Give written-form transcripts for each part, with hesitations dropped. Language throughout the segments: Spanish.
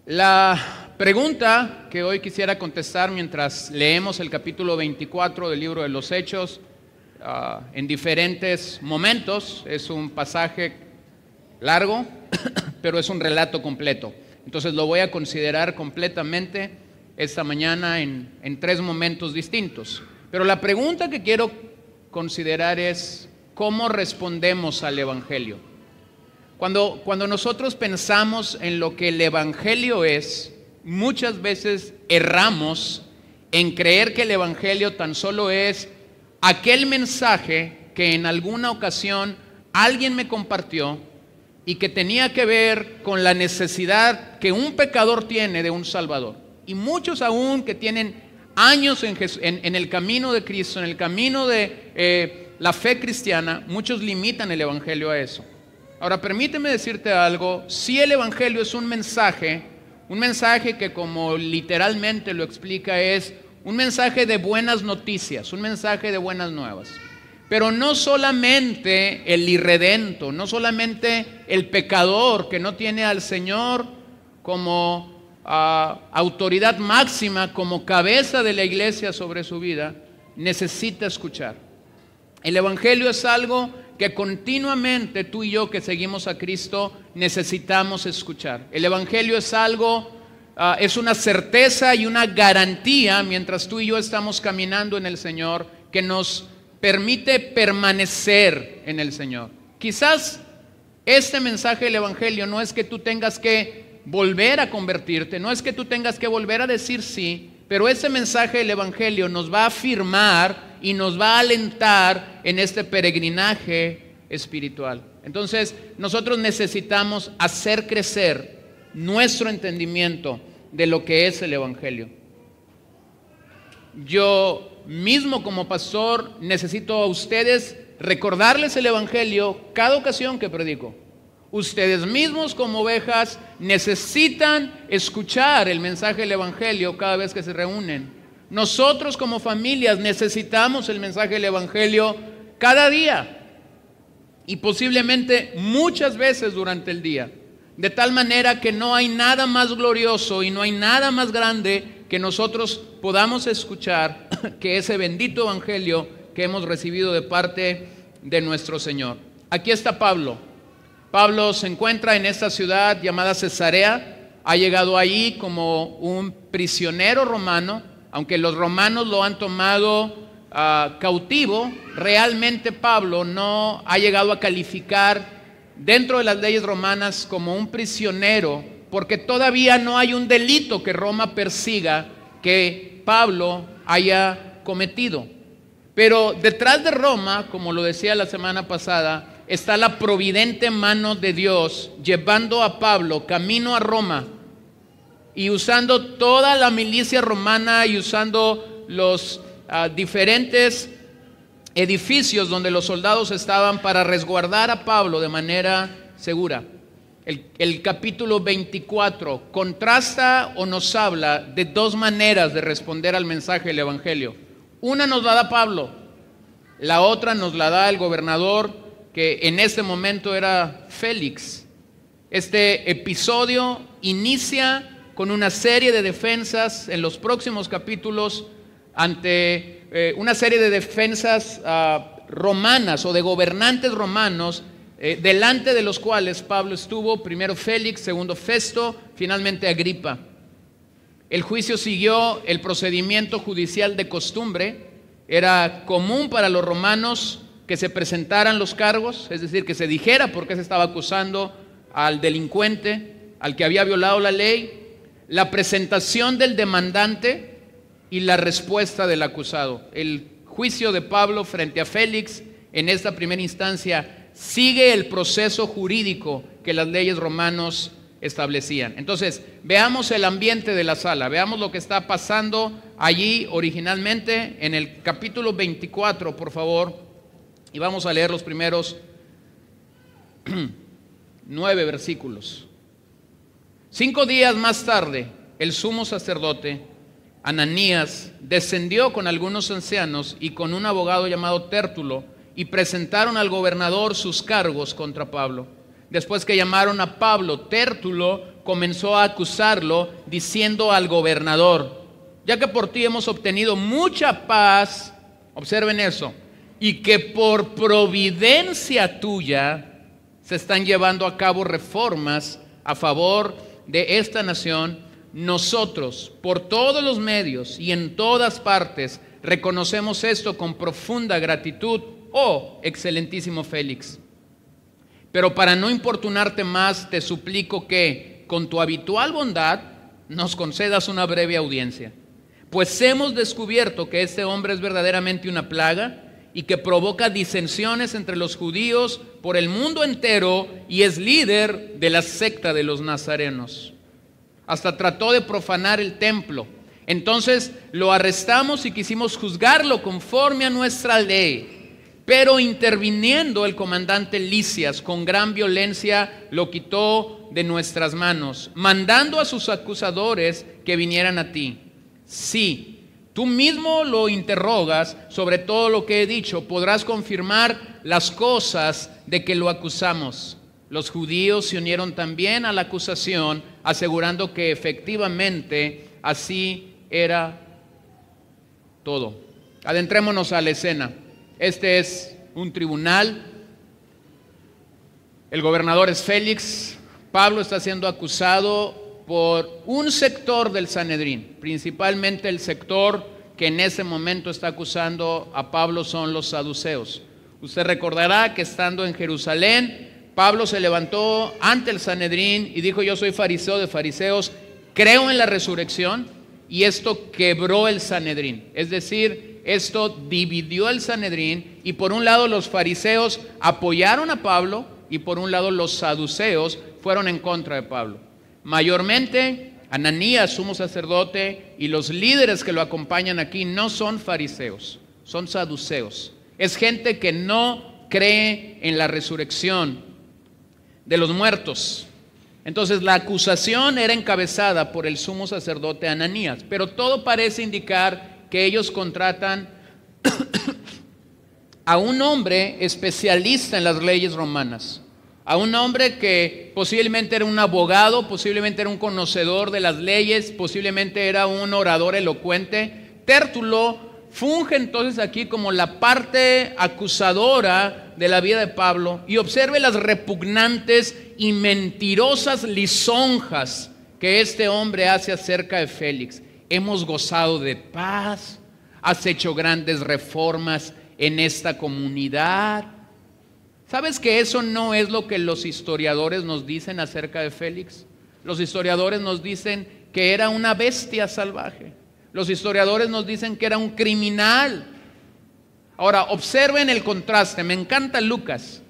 La pregunta que hoy quisiera contestar mientras leemos el capítulo 24 del libro de los Hechos en diferentes momentos, es un pasaje largo, pero es un relato completo. Entonces lo voy a considerar completamente esta mañana en tres momentos distintos. Pero la pregunta que quiero considerar es, ¿cómo respondemos al Evangelio? Cuando nosotros pensamos en lo que el Evangelio es, muchas veces erramos en creer que el Evangelio tan solo es aquel mensaje que en alguna ocasión alguien me compartió y que tenía que ver con la necesidad que un pecador tiene de un Salvador. Y muchos aún que tienen años en el camino de Cristo, en el camino de la fe cristiana, muchos limitan el Evangelio a eso. Ahora, permíteme decirte algo, si el Evangelio es un mensaje que como literalmente lo explica es un mensaje de buenas noticias, un mensaje de buenas nuevas. Pero no solamente el irredento, no solamente el pecador que no tiene al Señor como autoridad máxima, como cabeza de la iglesia sobre su vida, necesita escuchar. El Evangelio es algo que continuamente tú y yo que seguimos a Cristo necesitamos escuchar. El Evangelio es algo, es una certeza y una garantía mientras tú y yo estamos caminando en el Señor que nos permite permanecer en el Señor. Quizás este mensaje del Evangelio no es que tú tengas que volver a convertirte, no es que tú tengas que volver a decir sí, pero ese mensaje del Evangelio nos va a afirmar y nos va a alentar en este peregrinaje espiritual. Entonces, nosotros necesitamos hacer crecer nuestro entendimiento de lo que es el Evangelio. Yo mismo como pastor necesito a ustedes recordarles el Evangelio cada ocasión que predico. Ustedes mismos como ovejas necesitan escuchar el mensaje del Evangelio cada vez que se reúnen. Nosotros como familias necesitamos el mensaje del Evangelio cada día y posiblemente muchas veces durante el día. De tal manera que no hay nada más glorioso y no hay nada más grande que nosotros podamos escuchar que ese bendito Evangelio que hemos recibido de parte de nuestro Señor. Aquí está Pablo. Pablo se encuentra en esta ciudad llamada Cesarea, ha llegado ahí como un prisionero romano, aunque los romanos lo han tomado cautivo, realmente Pablo no ha llegado a calificar dentro de las leyes romanas como un prisionero, porque todavía no hay un delito que Roma persiga que Pablo haya cometido. Pero detrás de Roma, como lo decía la semana pasada, está la providente mano de Dios llevando a Pablo camino a Roma y usando toda la milicia romana y usando los diferentes edificios donde los soldados estaban para resguardar a Pablo de manera segura. El capítulo 24 contrasta o nos habla de dos maneras de responder al mensaje del Evangelio. Una nos la da Pablo, la otra nos la da el gobernador que en este momento era Félix. Este episodio inicia con una serie de defensas en los próximos capítulos ante una serie de defensas romanas o de gobernantes romanos delante de los cuales Pablo estuvo, primero Félix, segundo Festo, finalmente Agripa. El juicio siguió el procedimiento judicial de costumbre. Era común para los romanos que se presentaran los cargos, es decir, que se dijera por qué se estaba acusando al delincuente, al que había violado la ley, la presentación del demandante y la respuesta del acusado. El juicio de Pablo frente a Félix en esta primera instancia sigue el proceso jurídico que las leyes romanos establecían. Entonces, veamos el ambiente de la sala, veamos lo que está pasando allí originalmente en el capítulo 24, por favor. Y vamos a leer los primeros 9 versículos. 5 días más tarde, el sumo sacerdote, Ananías, descendió con algunos ancianos y con un abogado llamado Tértulo y presentaron al gobernador sus cargos contra Pablo. después que llamaron a Pablo, Tértulo comenzó a acusarlo diciendo al gobernador: ya que por ti hemos obtenido mucha paz, observen eso, y que por providencia tuya se están llevando a cabo reformas a favor de esta nación, nosotros, por todos los medios y en todas partes, reconocemos esto con profunda gratitud, oh excelentísimo Félix. Pero para no importunarte más, te suplico que, con tu habitual bondad, nos concedas una breve audiencia. Pues hemos descubierto que este hombre es verdaderamente una plaga y que provoca disensiones entre los judíos por el mundo entero y es líder de la secta de los nazarenos. Hasta trató de profanar el templo. Entonces lo arrestamos y quisimos juzgarlo conforme a nuestra ley. Pero interviniendo el comandante Lisias con gran violencia lo quitó de nuestras manos, mandando a sus acusadores que vinieran a ti. Sí, tú mismo lo interrogas sobre todo lo que he dicho, podrás confirmar las cosas de que lo acusamos. Los judíos se unieron también a la acusación, asegurando que efectivamente así era todo. Adentrémonos a la escena. Este es un tribunal. El gobernador es Félix. Pablo está siendo acusado por un sector del Sanedrín, principalmente el sector que en ese momento está acusando a Pablo son los saduceos. Usted recordará que estando en Jerusalén, Pablo se levantó ante el Sanedrín y dijo: yo soy fariseo de fariseos, creo en la resurrección, y esto quebró el Sanedrín. Es decir, esto dividió el Sanedrín, y por un lado los fariseos apoyaron a Pablo y por un lado los saduceos fueron en contra de Pablo. Mayormente Ananías, sumo sacerdote, y los líderes que lo acompañan aquí no son fariseos, son saduceos. Es gente que no cree en la resurrección de los muertos. Entonces la acusación era encabezada por el sumo sacerdote Ananías, pero todo parece indicar que ellos contratan a un hombre especialista en las leyes romanas, a un hombre que posiblemente era un abogado, posiblemente era un conocedor de las leyes, posiblemente era un orador elocuente. Tértulo funge entonces aquí como la parte acusadora de la vida de Pablo, y observe las repugnantes y mentirosas lisonjas que este hombre hace acerca de Félix. Hemos gozado de paz, has hecho grandes reformas en esta comunidad. ¿Sabes que eso no es lo que los historiadores nos dicen acerca de Félix? Los historiadores nos dicen que era una bestia salvaje. Los historiadores nos dicen que era un criminal. Ahora, observen el contraste. Me encanta Lucas,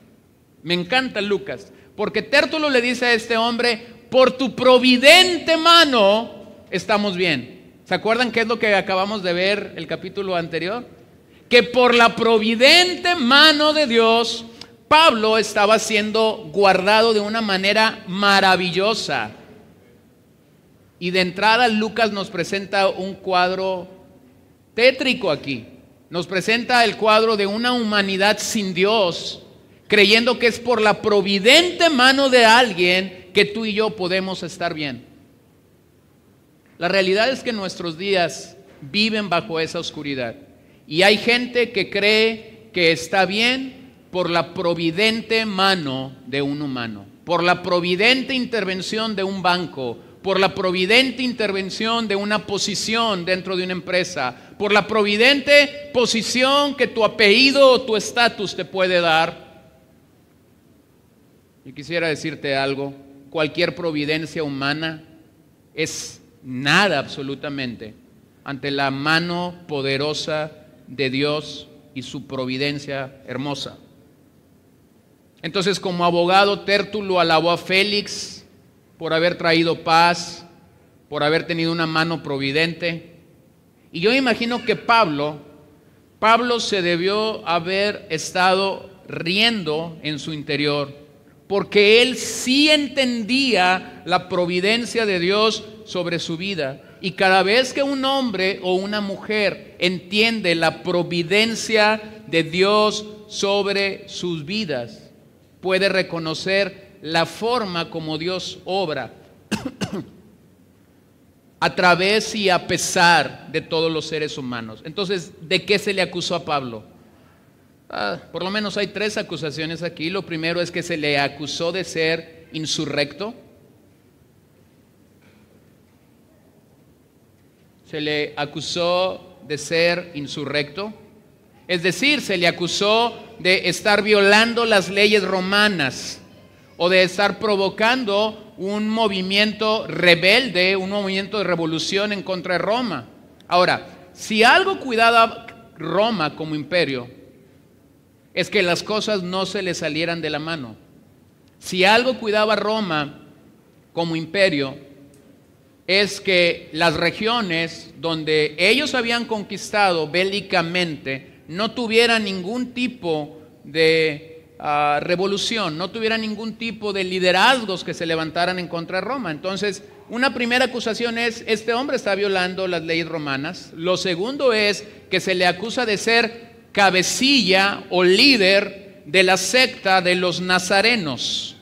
porque Tértulo le dice a este hombre: por tu providente mano estamos bien. ¿Se acuerdan qué es lo que acabamos de ver el capítulo anterior? Que por la providente mano de Dios, Pablo estaba siendo guardado de una manera maravillosa. Y de entrada Lucas nos presenta un cuadro tétrico aquí. Nos presenta el cuadro de una humanidad sin Dios, creyendo que es por la providente mano de alguien que tú y yo podemos estar bien. La realidad es que nuestros días viven bajo esa oscuridad. Y hay gente que cree que está bien por la providente mano de un humano, por la providente intervención de un banco, por la providente intervención de una posición dentro de una empresa, por la providente posición que tu apellido o tu estatus te puede dar. Y quisiera decirte algo: cualquier providencia humana es nada absolutamente ante la mano poderosa de Dios y su providencia hermosa. Entonces, como abogado, Tértulo alabó a Félix por haber traído paz, por haber tenido una mano providente. Y yo imagino que Pablo se debió haber estado riendo en su interior, porque él sí entendía la providencia de Dios sobre su vida. Y cada vez que un hombre o una mujer entiende la providencia de Dios sobre sus vidas, puede reconocer la forma como Dios obra a través y a pesar de todos los seres humanos. Entonces, ¿de qué se le acusó a Pablo? Por lo menos hay 3 acusaciones aquí. Lo primero es que se le acusó de ser insurrecto. Se le acusó de ser insurrecto. Es decir, se le acusó de estar violando las leyes romanas o de estar provocando un movimiento rebelde, un movimiento de revolución en contra de Roma. Ahora, si algo cuidaba Roma como imperio, es que las cosas no se le salieran de la mano. Si algo cuidaba Roma como imperio, es que las regiones donde ellos habían conquistado bélicamente no tuvieran ningún tipo de revolución, no tuvieran ningún tipo de liderazgos que se levantaran en contra de Roma. Entonces, una primera acusación es: este hombre está violando las leyes romanas. Lo segundo es que se le acusa de ser cabecilla o líder de la secta de los nazarenos.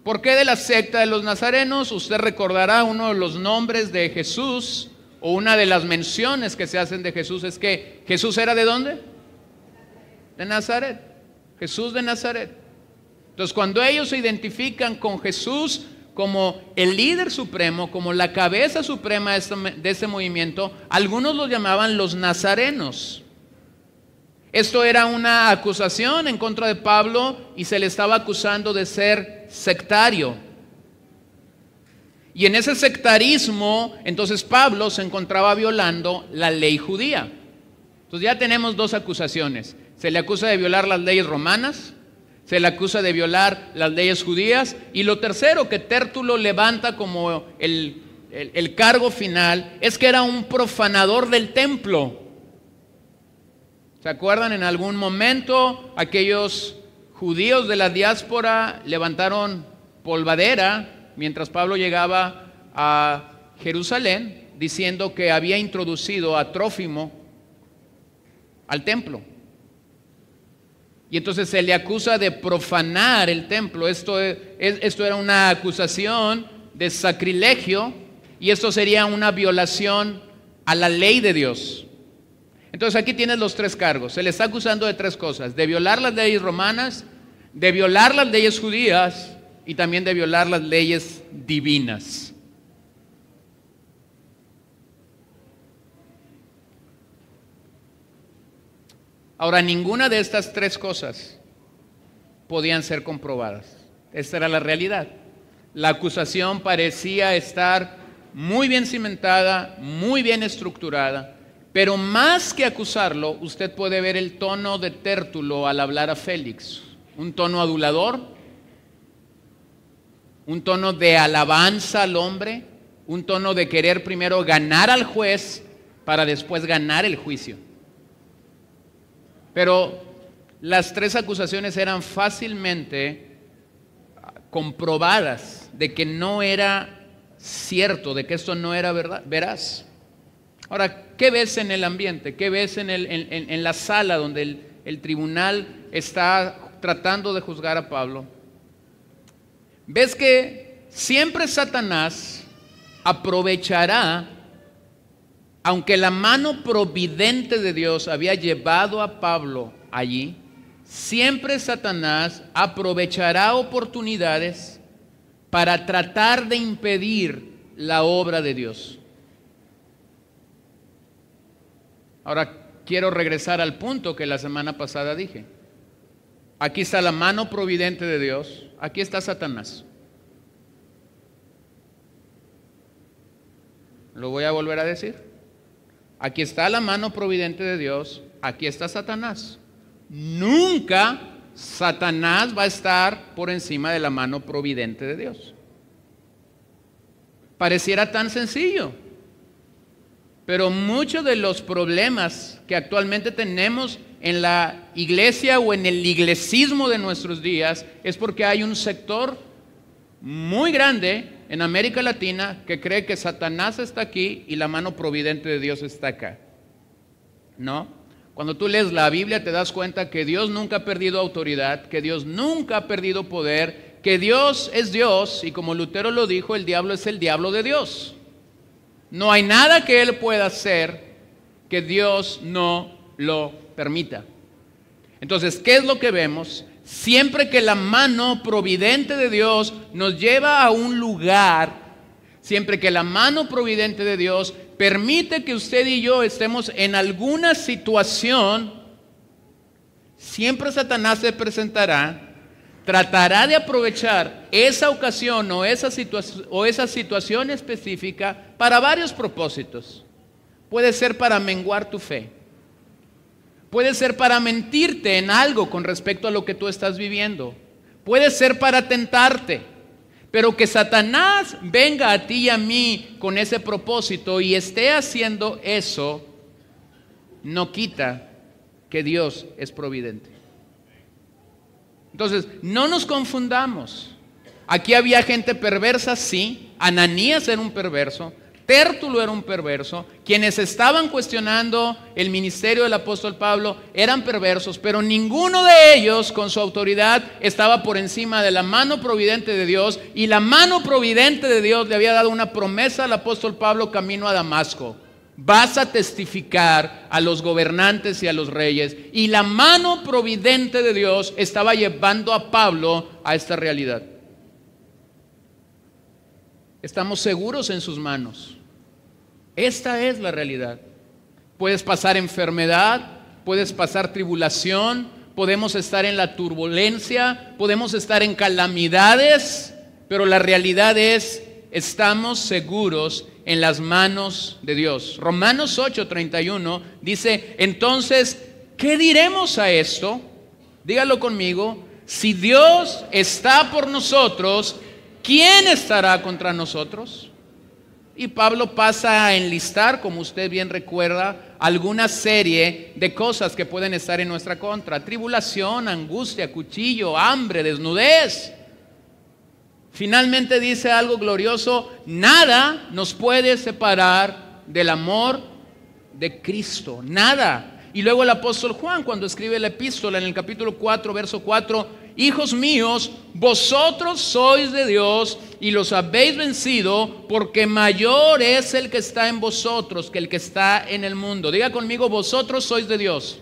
¿Por qué de la secta de los nazarenos? Usted recordará uno de los nombres de Jesús, o una de las menciones que se hacen de Jesús es que Jesús era ¿de dónde? De Nazaret. Jesús de Nazaret. Entonces, cuando ellos se identifican con Jesús como el líder supremo, como la cabeza suprema de este movimiento, algunos los llamaban los nazarenos. Esto era una acusación en contra de Pablo y se le estaba acusando de ser sectario. Y en ese sectarismo, entonces Pablo se encontraba violando la ley judía. Entonces ya tenemos 2 acusaciones. Se le acusa de violar las leyes romanas, se le acusa de violar las leyes judías, y lo tercero que Tértulo levanta como el cargo final es que era un profanador del templo. ¿Se acuerdan? En algún momento aquellos judíos de la diáspora levantaron polvadera mientras Pablo llegaba a Jerusalén, diciendo que había introducido a Trófimo al templo. Y entonces se le acusa de profanar el templo. Esto era una acusación de sacrilegio, y esto sería una violación a la ley de Dios. Entonces aquí tienes los 3 cargos. Se le está acusando de 3 cosas: de violar las leyes romanas, de violar las leyes judías y también de violar las leyes divinas. Ahora, ninguna de estas 3 cosas podían ser comprobadas. Esta era la realidad. La acusación parecía estar muy bien cimentada, muy bien estructurada, pero más que acusarlo, usted puede ver el tono de Tértulo al hablar a Félix. Un tono adulador, un tono de alabanza al hombre, un tono de querer primero ganar al juez para después ganar el juicio. Pero las 3 acusaciones eran fácilmente comprobadas de que no era cierto, de que esto no era verdad, veraz. Ahora, ¿qué ves en el ambiente? ¿Qué ves en la sala donde el tribunal está tratando de juzgar a Pablo? Ves que siempre Satanás aprovechará, aunque la mano providente de Dios había llevado a Pablo allí, siempre Satanás aprovechará oportunidades para tratar de impedir la obra de Dios. Ahora quiero regresar al punto que la semana pasada dije. Aquí está la mano providente de Dios, aquí está Satanás. Lo voy a volver a decir. Aquí está la mano providente de Dios, aquí está Satanás. Nunca Satanás va a estar por encima de la mano providente de Dios. Pareciera tan sencillo, pero muchos de los problemas que actualmente tenemos en la iglesia o en el iglesismo de nuestros días es porque hay un sector muy grande en América Latina que cree que Satanás está aquí y la mano providente de Dios está acá. ¿No? Cuando tú lees la Biblia te das cuenta que Dios nunca ha perdido autoridad, que Dios nunca ha perdido poder, que Dios es Dios y como Lutero lo dijo, el diablo es el diablo de Dios. No hay nada que Él pueda hacer que Dios no lo permita. Entonces, ¿qué es lo que vemos? Siempre que la mano providente de Dios nos lleva a un lugar, siempre que la mano providente de Dios permite que usted y yo estemos en alguna situación, siempre Satanás se presentará, tratará de aprovechar esa ocasión o esa situación específica para varios propósitos. Puede ser para menguar tu fe. Puede ser para mentirte en algo con respecto a lo que tú estás viviendo. Puede ser para tentarte. Pero que Satanás venga a ti y a mí con ese propósito y esté haciendo eso, no quita que Dios es providente. Entonces, no nos confundamos. Aquí había gente perversa, sí. Ananías era un perverso. Tértulo era un perverso. Quienes estaban cuestionando el ministerio del apóstol Pablo eran perversos, pero ninguno de ellos con su autoridad estaba por encima de la mano providente de Dios, y la mano providente de Dios le había dado una promesa al apóstol Pablo camino a Damasco: vas a testificar a los gobernantes y a los reyes. Y la mano providente de Dios estaba llevando a Pablo a esta realidad. Estamos seguros en sus manos. Esta es la realidad. Puedes pasar enfermedad, puedes pasar tribulación, podemos estar en la turbulencia, podemos estar en calamidades, pero la realidad es, estamos seguros en las manos de Dios. Romanos 8:31 dice: entonces, ¿qué diremos a esto? Dígalo conmigo: si Dios está por nosotros, ¿quién estará contra nosotros? Y Pablo pasa a enlistar, como usted bien recuerda, alguna serie de cosas que pueden estar en nuestra contra: tribulación, angustia, cuchillo, hambre, desnudez. Finalmente dice algo glorioso: nada nos puede separar del amor de Cristo, nada. Y luego el apóstol Juan, cuando escribe la epístola en el capítulo 4, verso 4: hijos míos, vosotros sois de Dios y los habéis vencido, porque mayor es el que está en vosotros que el que está en el mundo. Diga conmigo: vosotros sois de Dios.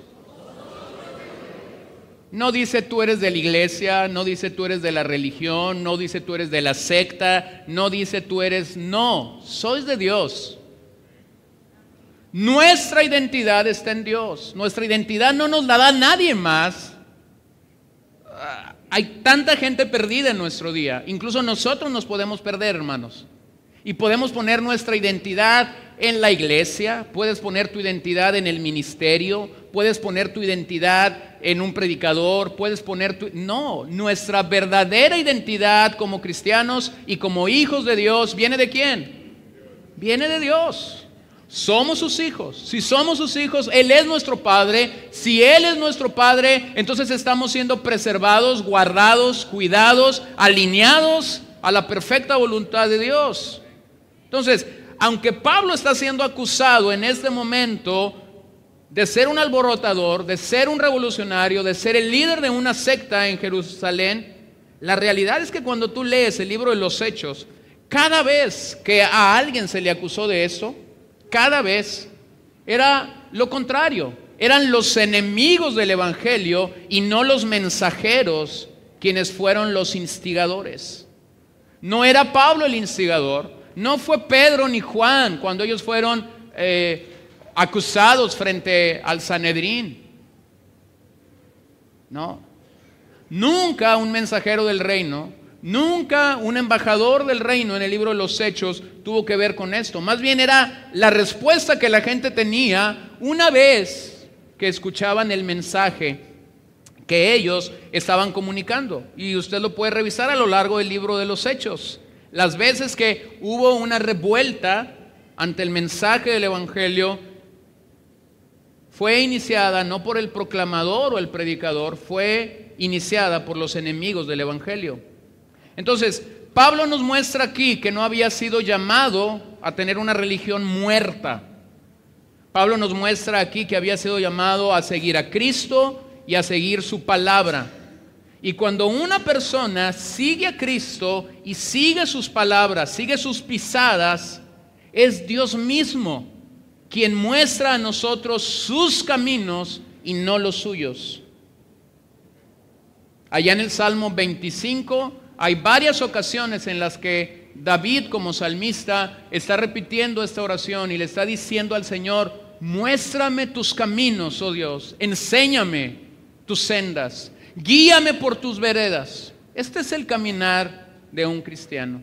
No dice tú eres de la iglesia, no dice tú eres de la religión, no dice tú eres de la secta, no dice tú eres... No, sois de Dios. Nuestra identidad está en Dios. Nuestra identidad no nos la da nadie más. Hay tanta gente perdida en nuestro día. Incluso nosotros nos podemos perder, hermanos. Y podemos poner nuestra identidad en la iglesia. Puedes poner tu identidad en el ministerio. Puedes poner tu identidad en un predicador. Puedes poner tu... No, nuestra verdadera identidad como cristianos y como hijos de Dios, ¿viene de quién? Viene de Dios. Somos sus hijos. Si somos sus hijos, Él es nuestro Padre. Si Él es nuestro Padre, entonces estamos siendo preservados, guardados, cuidados, alineados a la perfecta voluntad de Dios. Entonces, aunque Pablo está siendo acusado en este momento de ser un alborotador, de ser un revolucionario, de ser el líder de una secta en Jerusalén, la realidad es que cuando tú lees el libro de los Hechos, cada vez que a alguien se le acusó de eso, cada vez era lo contrario. Eran los enemigos del evangelio y no los mensajeros quienes fueron los instigadores. No era Pablo el instigador, no fue Pedro ni Juan cuando ellos fueron acusados frente al Sanedrín. No, nunca un mensajero del reino, nunca un embajador del reino en el libro de los Hechos tuvo que ver con esto. Más bien era la respuesta que la gente tenía una vez que escuchaban el mensaje que ellos estaban comunicando. Y usted lo puede revisar a lo largo del libro de los Hechos. Las veces que hubo una revuelta ante el mensaje del evangelio, fue iniciada no por el proclamador o el predicador, fue iniciada por los enemigos del evangelio. Entonces, Pablo nos muestra aquí que no había sido llamado a tener una religión muerta. Pablo nos muestra aquí que había sido llamado a seguir a Cristo y a seguir su palabra. Y cuando una persona sigue a Cristo y sigue sus palabras, sigue sus pisadas, es Dios mismo quien muestra a nosotros sus caminos y no los suyos. Allá en el Salmo 25 hay varias ocasiones en las que David, como salmista, está repitiendo esta oración y le está diciendo al Señor: muéstrame tus caminos, oh Dios, enséñame tus sendas, guíame por tus veredas. Este es el caminar de un cristiano.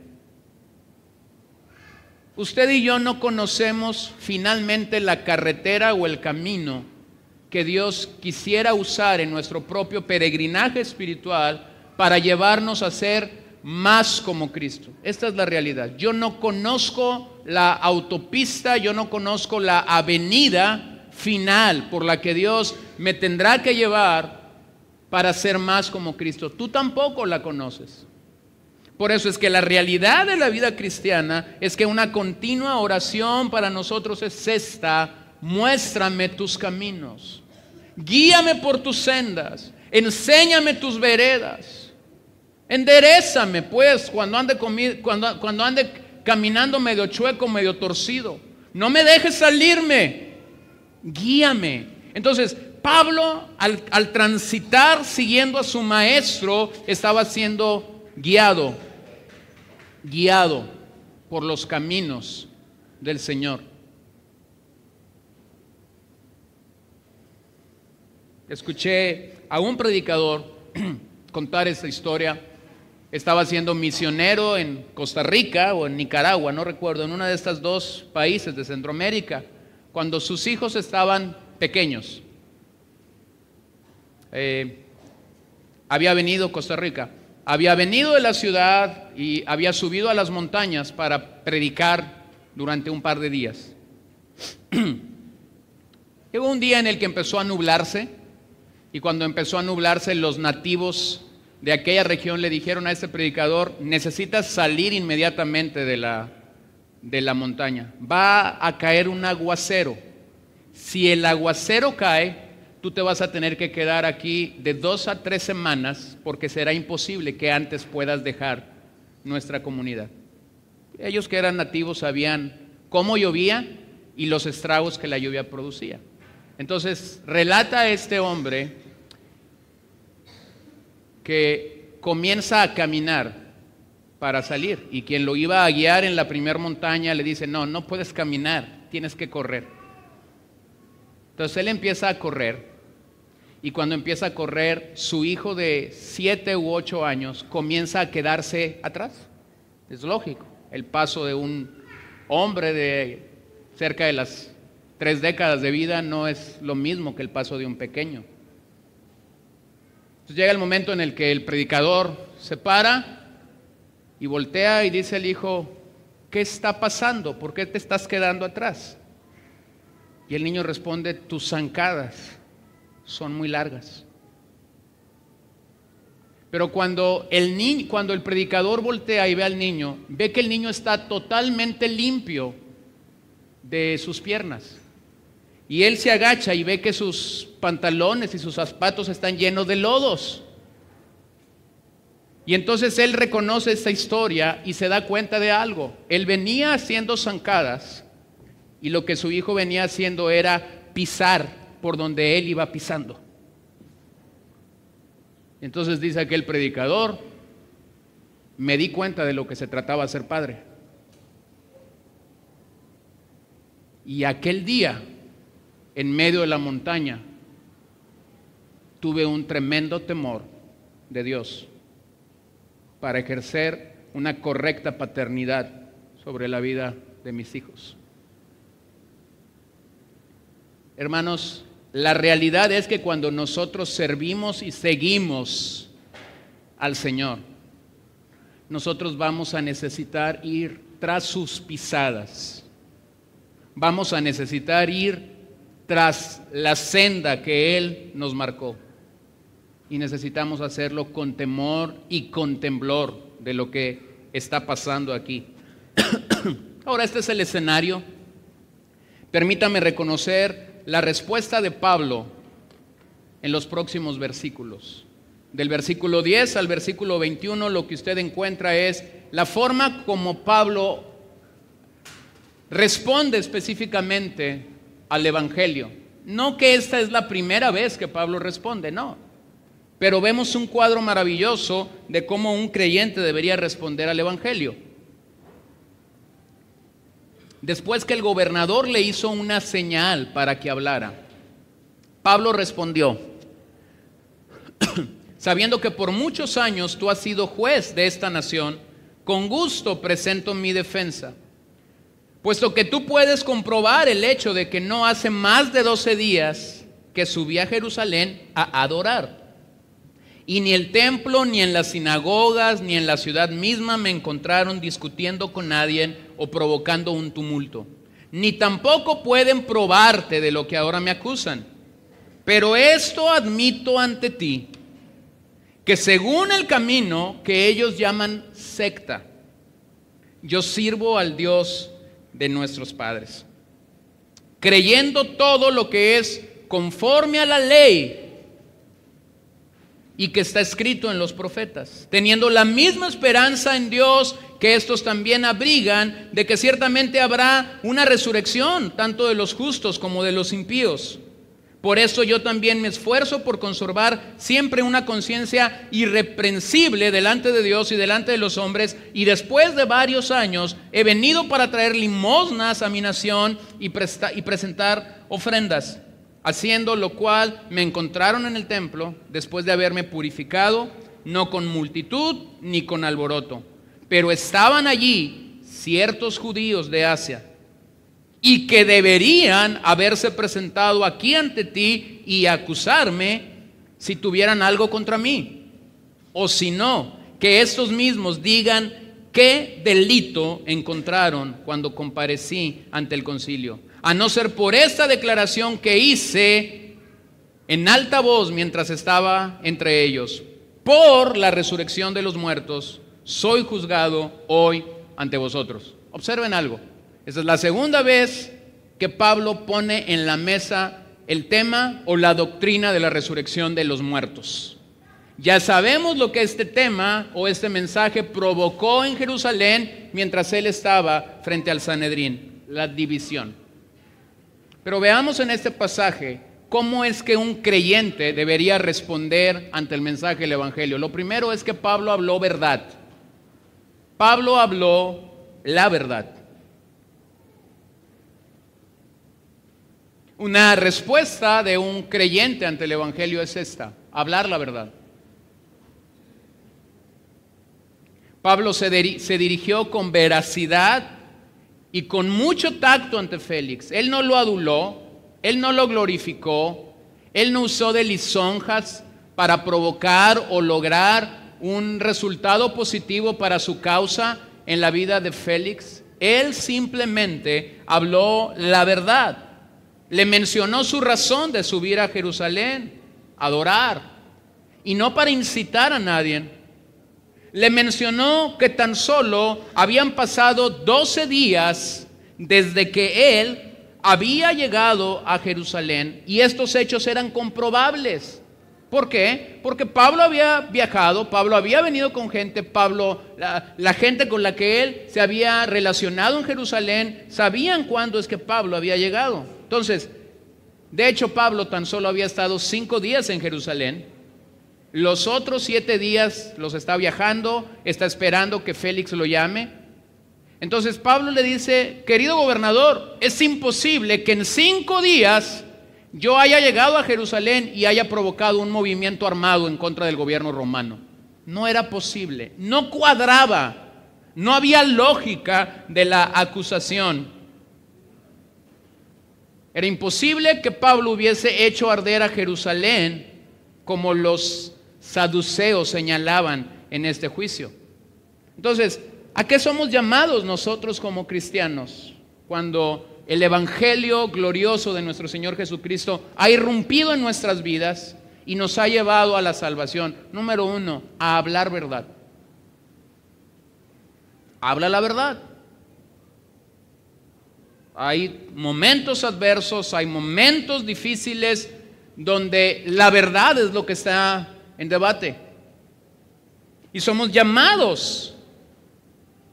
Usted y yo no conocemos finalmente la carretera o el camino que Dios quisiera usar en nuestro propio peregrinaje espiritual para llevarnos a ser más como Cristo. Esta es la realidad. Yo no conozco la autopista, yo no conozco la avenida final por la que Dios me tendrá que llevar para ser más como Cristo. Tú tampoco la conoces. Por eso es que la realidad de la vida cristiana es que una continua oración para nosotros es esta: muéstrame tus caminos, guíame por tus sendas, enséñame tus veredas. Enderézame pues cuando ande caminando medio chueco, medio torcido. No me dejes salirme, guíame. Entonces Pablo, al transitar siguiendo a su maestro, estaba siendo guiado por los caminos del Señor. Escuché a un predicador contar esta historia. Estaba siendo misionero en Costa Rica o en Nicaragua, no recuerdo, en uno de estos dos países de Centroamérica, cuando sus hijos estaban pequeños. Había venido a Costa Rica, había venido de la ciudad y había subido a las montañas para predicar durante un par de días. Llegó un día en el que empezó a nublarse, y cuando empezó a nublarse, los nativos de aquella región le dijeron a este predicador: necesitas salir inmediatamente de la montaña, va a caer un aguacero. Si el aguacero cae, tú te vas a tener que quedar aquí de 2 a 3 semanas, porque será imposible que antes puedas dejar nuestra comunidad. Ellos, que eran nativos, sabían cómo llovía y los estragos que la lluvia producía. Entonces relata este hombre que comienza a caminar para salir, y quien lo iba a guiar en la primera montaña le dice: no puedes caminar, tienes que correr. Entonces él empieza a correr, y cuando empieza a correr, su hijo de 7 u 8 años comienza a quedarse atrás. Es lógico, el paso de un hombre de cerca de las 3 décadas de vida no es lo mismo que el paso de un pequeño. Entonces llega el momento en el que el predicador se para y voltea y dice al hijo: ¿qué está pasando? ¿Por qué te estás quedando atrás? Y el niño responde: tus zancadas son muy largas. Pero cuando el predicador voltea y ve al niño, ve que el niño está totalmente limpio de sus piernas. Y él se agacha y ve que sus pantalones y sus zapatos están llenos de lodos. Y entonces él reconoce esta historia y se da cuenta de algo. Él venía haciendo zancadas, y lo que su hijo venía haciendo era pisar por donde él iba pisando. Entonces dice aquel predicador: me di cuenta de lo que se trataba de ser padre. Y aquel día, en medio de la montaña, tuve un tremendo temor de Dios para ejercer una correcta paternidad sobre la vida de mis hijos. Hermanos, la realidad es que cuando nosotros servimos y seguimos al Señor, nosotros vamos a necesitar ir tras sus pisadas. Vamos a necesitar ir tras la senda que Él nos marcó. Y necesitamos hacerlo con temor y con temblor de lo que está pasando aquí. Ahora, este es el escenario, Permítame reconocer la respuesta de Pablo en los próximos versículos. Del versículo 10 al versículo 21, lo que usted encuentra es la forma como Pablo responde específicamente al Evangelio. No que esta es la primera vez que Pablo responde, no. Pero vemos un cuadro maravilloso de cómo un creyente debería responder al Evangelio. Después que el gobernador le hizo una señal para que hablara, Pablo respondió: sabiendo que por muchos años tú has sido juez de esta nación, con gusto presento mi defensa, puesto que tú puedes comprobar el hecho de que no hace más de 12 días que subí a Jerusalén a adorar. Y ni el templo, ni en las sinagogas, ni en la ciudad misma me encontraron discutiendo con nadie o provocando un tumulto. Ni tampoco pueden probarte de lo que ahora me acusan. Pero esto admito ante ti, que según el camino que ellos llaman secta, yo sirvo al Dios de nuestros padres, creyendo todo lo que es conforme a la ley y que está escrito en los profetas, teniendo la misma esperanza en Dios que estos también abrigan, de que ciertamente habrá una resurrección, tanto de los justos como de los impíos. Por eso yo también me esfuerzo por conservar siempre una conciencia irreprensible delante de Dios y delante de los hombres, y después de varios años he venido para traer limosnas a mi nación y presentar ofrendas. Haciendo lo cual me encontraron en el templo después de haberme purificado, no con multitud ni con alboroto, pero estaban allí ciertos judíos de Asia, y que deberían haberse presentado aquí ante ti y acusarme si tuvieran algo contra mí, o si no, que estos mismos digan qué delito encontraron cuando comparecí ante el concilio, a no ser por esta declaración que hice en alta voz mientras estaba entre ellos: por la resurrección de los muertos soy juzgado hoy ante vosotros. Observen algo. Esta es la segunda vez que Pablo pone en la mesa el tema o la doctrina de la resurrección de los muertos. Ya sabemos lo que este tema o este mensaje provocó en Jerusalén mientras él estaba frente al Sanedrín: la división. Pero veamos en este pasaje cómo es que un creyente debería responder ante el mensaje del Evangelio. Lo primero es que Pablo habló verdad. Pablo habló la verdad. Una respuesta de un creyente ante el Evangelio es esta: hablar la verdad. Pablo se dirigió con veracidad y con mucho tacto ante Félix. Él no lo aduló, él no lo glorificó, él no usó de lisonjas para provocar o lograr un resultado positivo para su causa en la vida de Félix. Él simplemente habló la verdad. Le mencionó su razón de subir a Jerusalén, a adorar, y no para incitar a nadie. Le mencionó que tan solo habían pasado 12 días desde que él había llegado a Jerusalén, y estos hechos eran comprobables. ¿Por qué? Porque Pablo había viajado, Pablo había venido con gente, la gente con la que él se había relacionado en Jerusalén, sabían cuándo es que Pablo había llegado. Entonces, de hecho, Pablo tan solo había estado 5 días en Jerusalén. Los otros 7 días los está viajando, está esperando que Félix lo llame. Entonces Pablo le dice: querido gobernador, es imposible que en 5 días yo haya llegado a Jerusalén y haya provocado un movimiento armado en contra del gobierno romano. No era posible, no cuadraba, no había lógica de la acusación. Era imposible que Pablo hubiese hecho arder a Jerusalén como los saduceos señalaban en este juicio. Entonces, ¿a qué somos llamados nosotros como cristianos cuando el evangelio glorioso de nuestro Señor Jesucristo ha irrumpido en nuestras vidas y nos ha llevado a la salvación? Número 1, a hablar verdad. Habla la verdad. Hay momentos adversos, hay momentos difíciles donde la verdad es lo que está en debate. Y somos llamados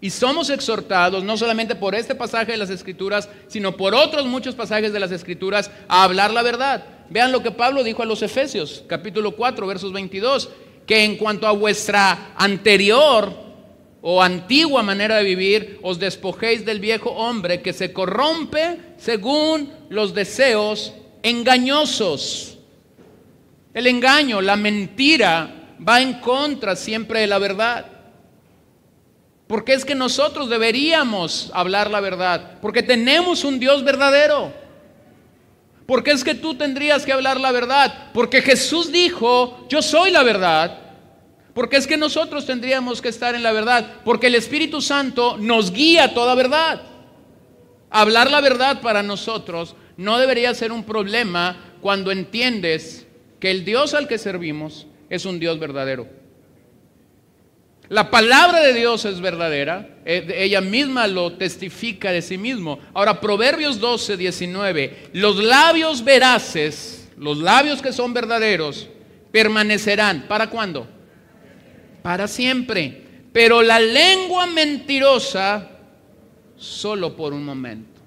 y somos exhortados, no solamente por este pasaje de las Escrituras, sino por otros muchos pasajes de las Escrituras, a hablar la verdad. Vean lo que Pablo dijo a los Efesios, capítulo 4, versos 22, que en cuanto a vuestra anterior o antigua manera de vivir, os despojéis del viejo hombre que se corrompe según los deseos engañosos. El engaño, la mentira, va en contra siempre de la verdad. Porque es que nosotros deberíamos hablar la verdad, porque tenemos un Dios verdadero. Porque es que tú tendrías que hablar la verdad, porque Jesús dijo, yo soy la verdad. Porque es que nosotros tendríamos que estar en la verdad, porque el Espíritu Santo nos guía a toda verdad. Hablar la verdad para nosotros no debería ser un problema cuando entiendes que el Dios al que servimos es un Dios verdadero. La palabra de Dios es verdadera, ella misma lo testifica de sí mismo. Ahora, Proverbios 12, 19, los labios veraces, los labios que son verdaderos, permanecerán. ¿Para cuándo? Para siempre. Pero la lengua mentirosa, solo por un momento.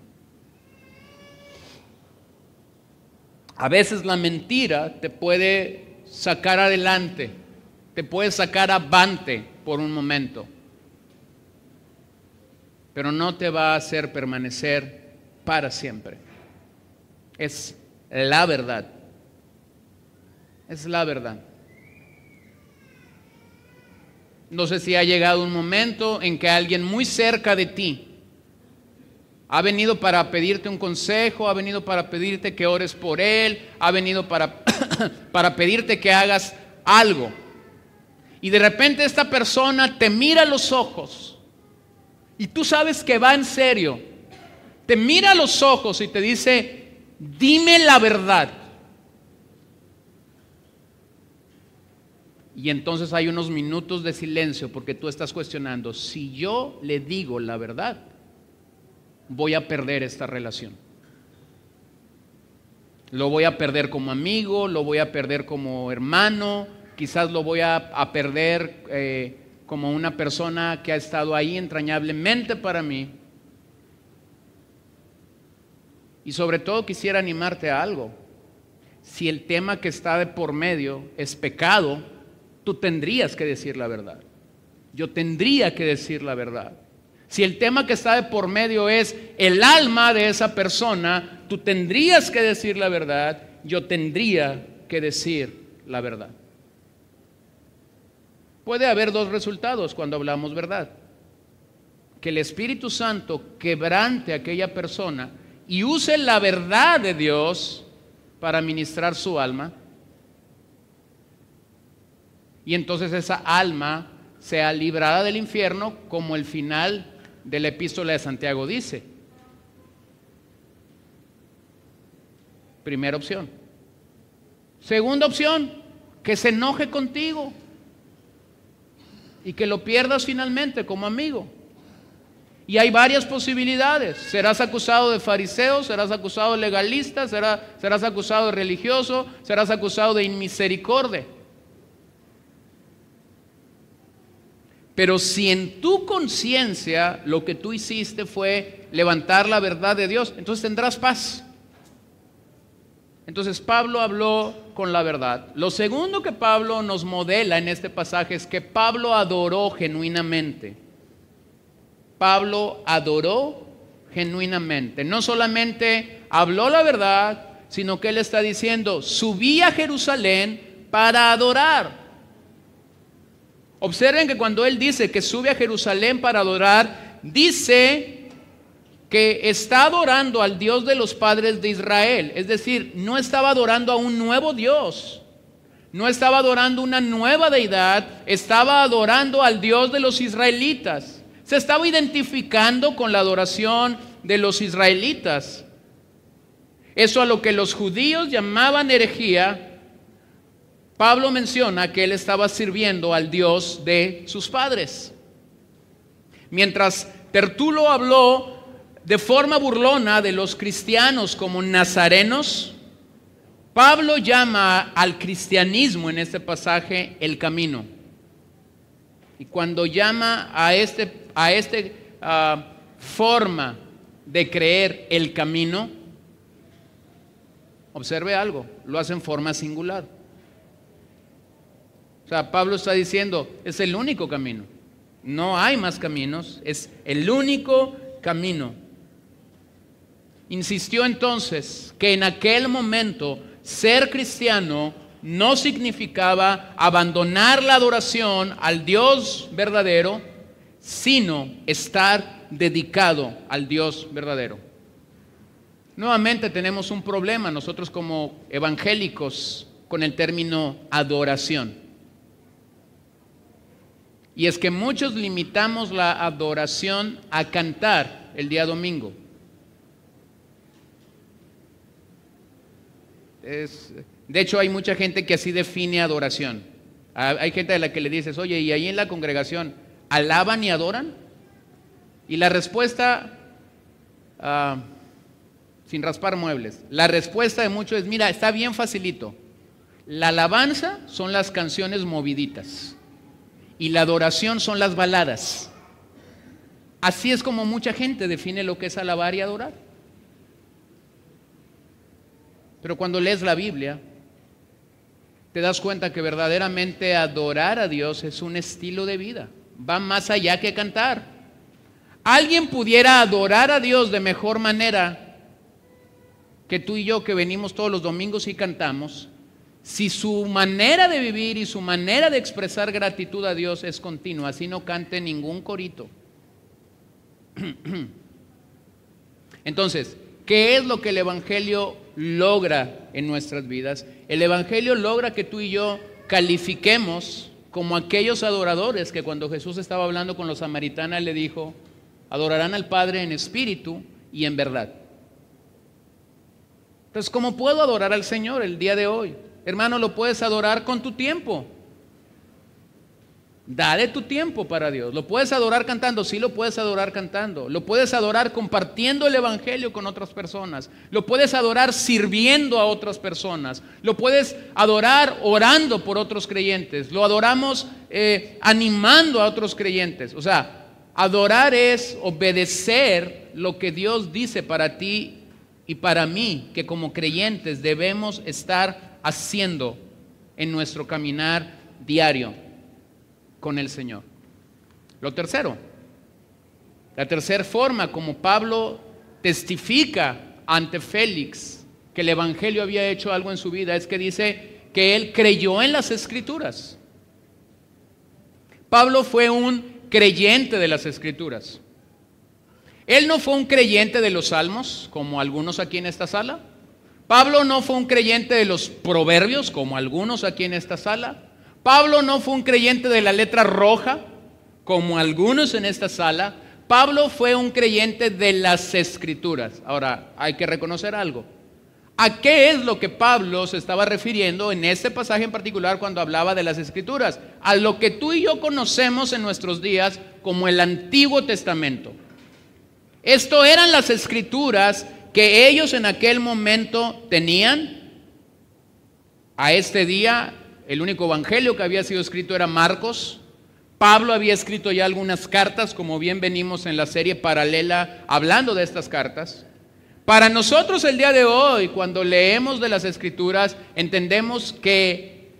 A veces la mentira te puede sacar adelante, te puede sacar avante por un momento, pero no te va a hacer permanecer para siempre. Es la verdad. Es la verdad. No sé si ha llegado un momento en que alguien muy cerca de ti ha venido para pedirte un consejo, ha venido para pedirte que ores por él, ha venido para pedirte que hagas algo. Y de repente esta persona te mira a los ojos y tú sabes que va en serio. Te mira a los ojos y te dice, dime la verdad. Y entonces hay unos minutos de silencio porque tú estás cuestionando, si yo le digo la verdad, voy a perder esta relación. Lo voy a perder como amigo, lo voy a perder como hermano, quizás lo voy a perder como una persona que ha estado ahí entrañablemente para mí. Y sobre todo quisiera animarte a algo. Si el tema que está de por medio es pecado, tú tendrías que decir la verdad. Yo tendría que decir la verdad. Si el tema que está de por medio es el alma de esa persona, tú tendrías que decir la verdad. Yo tendría que decir la verdad. Puede haber dos resultados cuando hablamos verdad. Que el Espíritu Santo quebrante a aquella persona y use la verdad de Dios para ministrar su alma. Y entonces esa alma sea librada del infierno, como el final de la epístola de Santiago dice. Primera opción. Segunda opción, que se enoje contigo y que lo pierdas finalmente como amigo. Y hay varias posibilidades. Serás acusado de fariseo, serás acusado de legalista, serás acusado de religioso, serás acusado de inmisericordia. Pero si en tu conciencia lo que tú hiciste fue levantar la verdad de Dios, entonces tendrás paz. Entonces Pablo habló con la verdad. Lo segundo que Pablo nos modela en este pasaje es que Pablo adoró genuinamente. Pablo adoró genuinamente. No solamente habló la verdad, sino que él está diciendo, subí a Jerusalén para adorar. Observen que cuando él dice que sube a Jerusalén para adorar, dice que está adorando al Dios de los padres de Israel. Es decir, no estaba adorando a un nuevo Dios, no estaba adorando una nueva deidad, estaba adorando al Dios de los israelitas. Se estaba identificando con la adoración de los israelitas. Eso a lo que los judíos llamaban herejía, Pablo menciona que él estaba sirviendo al Dios de sus padres. Mientras Tertulo habló de forma burlona de los cristianos como nazarenos, Pablo llama al cristianismo en este pasaje el camino. Y cuando llama a esta forma de creer el camino, observe algo, lo hace en forma singular. O sea, Pablo está diciendo, es el único camino. No hay más caminos, es el único camino. Insistió entonces que en aquel momento ser cristiano no significaba abandonar la adoración al Dios verdadero, sino estar dedicado al Dios verdadero. Nuevamente tenemos un problema nosotros como evangélicos con el término adoración. Y es que muchos limitamos la adoración a cantar el día domingo. De hecho, hay mucha gente que así define adoración. Hay gente a la que le dices, oye, ¿y ahí en la congregación alaban y adoran? Y la respuesta, sin raspar muebles, la respuesta de muchos es, mira, está bien facilito. La alabanza son las canciones moviditas y la adoración son las baladas. Así es como mucha gente define lo que es alabar y adorar. Pero cuando lees la Biblia, te das cuenta que verdaderamente adorar a Dios es un estilo de vida. Va más allá que cantar. Alguien pudiera adorar a Dios de mejor manera que tú y yo, que venimos todos los domingos y cantamos, si su manera de vivir y su manera de expresar gratitud a Dios es continua, así no cante ningún corito. Entonces, ¿qué es lo que el Evangelio logra en nuestras vidas? El Evangelio logra que tú y yo califiquemos como aquellos adoradores que cuando Jesús estaba hablando con los samaritanos le dijo, adorarán al Padre en espíritu y en verdad. Entonces, ¿cómo puedo adorar al Señor el día de hoy? Hermano, lo puedes adorar con tu tiempo. Dale tu tiempo para Dios. ¿Lo puedes adorar cantando? Sí, lo puedes adorar cantando. Lo puedes adorar compartiendo el Evangelio con otras personas. Lo puedes adorar sirviendo a otras personas. Lo puedes adorar orando por otros creyentes. Lo adoramos animando a otros creyentes. O sea, adorar es obedecer lo que Dios dice para ti y para mí, que como creyentes debemos estar haciendo en nuestro caminar diario con el Señor. Lo tercero, la tercera forma como Pablo testifica ante Félix que el Evangelio había hecho algo en su vida es que dice que él creyó en las Escrituras. Pablo fue un creyente de las Escrituras. Él no fue un creyente de los Salmos, como algunos aquí en esta sala. Pablo no fue un creyente de los Proverbios, como algunos aquí en esta sala. Pablo no fue un creyente de la letra roja, como algunos en esta sala. Pablo fue un creyente de las Escrituras. Ahora, hay que reconocer algo. ¿A qué es lo que Pablo se estaba refiriendo en este pasaje en particular cuando hablaba de las Escrituras? A lo que tú y yo conocemos en nuestros días como el Antiguo Testamento. Esto eran las Escrituras que ellos en aquel momento tenían. A este día, el único evangelio que había sido escrito era Marcos. Pablo había escrito ya algunas cartas, como bien venimos en la serie paralela hablando de estas cartas. Para nosotros el día de hoy, cuando leemos de las Escrituras, entendemos que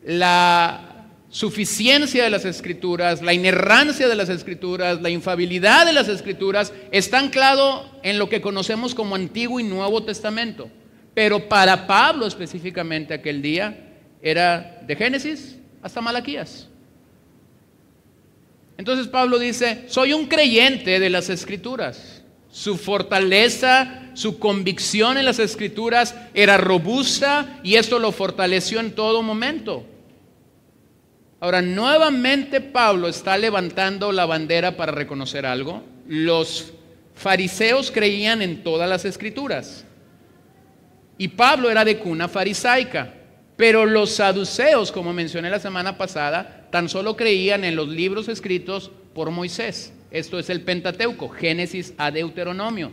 la suficiencia de las Escrituras, la inerrancia de las Escrituras, la infalibilidad de las Escrituras está anclado en lo que conocemos como Antiguo y Nuevo Testamento. Pero para Pablo específicamente aquel día era de Génesis hasta Malaquías. Entonces Pablo dice, soy un creyente de las Escrituras. Su fortaleza, su convicción en las Escrituras era robusta y esto lo fortaleció en todo momento. Ahora, nuevamente Pablo está levantando la bandera para reconocer algo. Los fariseos creían en todas las Escrituras y Pablo era de cuna farisaica, pero los saduceos, como mencioné la semana pasada, tan solo creían en los libros escritos por Moisés. Esto es el Pentateuco, Génesis a Deuteronomio.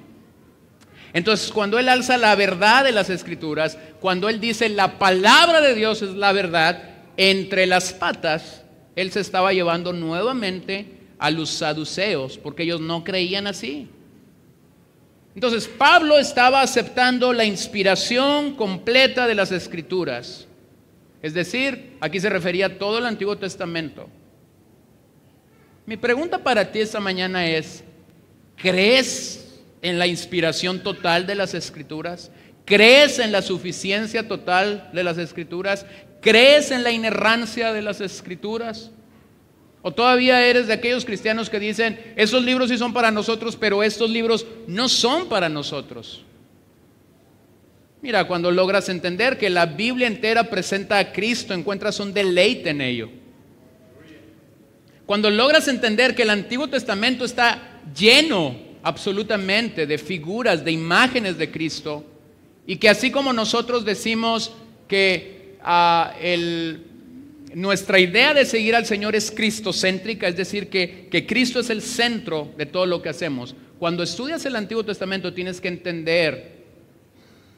Entonces, cuando él alza la verdad de las Escrituras, cuando él dice la palabra de Dios es la verdad, entre las patas, él se estaba llevando nuevamente a los saduceos, porque ellos no creían así. Entonces, Pablo estaba aceptando la inspiración completa de las Escrituras. Es decir, aquí se refería a todo el Antiguo Testamento. Mi pregunta para ti esta mañana es, ¿crees en la inspiración total de las Escrituras? ¿Crees en la suficiencia total de las Escrituras? ¿Crees en la inerrancia de las Escrituras? ¿O todavía eres de aquellos cristianos que dicen, esos libros sí son para nosotros, pero estos libros no son para nosotros? Mira, cuando logras entender que la Biblia entera presenta a Cristo, encuentras un deleite en ello. Cuando logras entender que el Antiguo Testamento está lleno absolutamente de figuras, de imágenes de Cristo, y que así como nosotros decimos que nuestra idea de seguir al Señor es cristocéntrica, es decir, que Cristo es el centro de todo lo que hacemos. Cuando estudias el Antiguo Testamento tienes que entender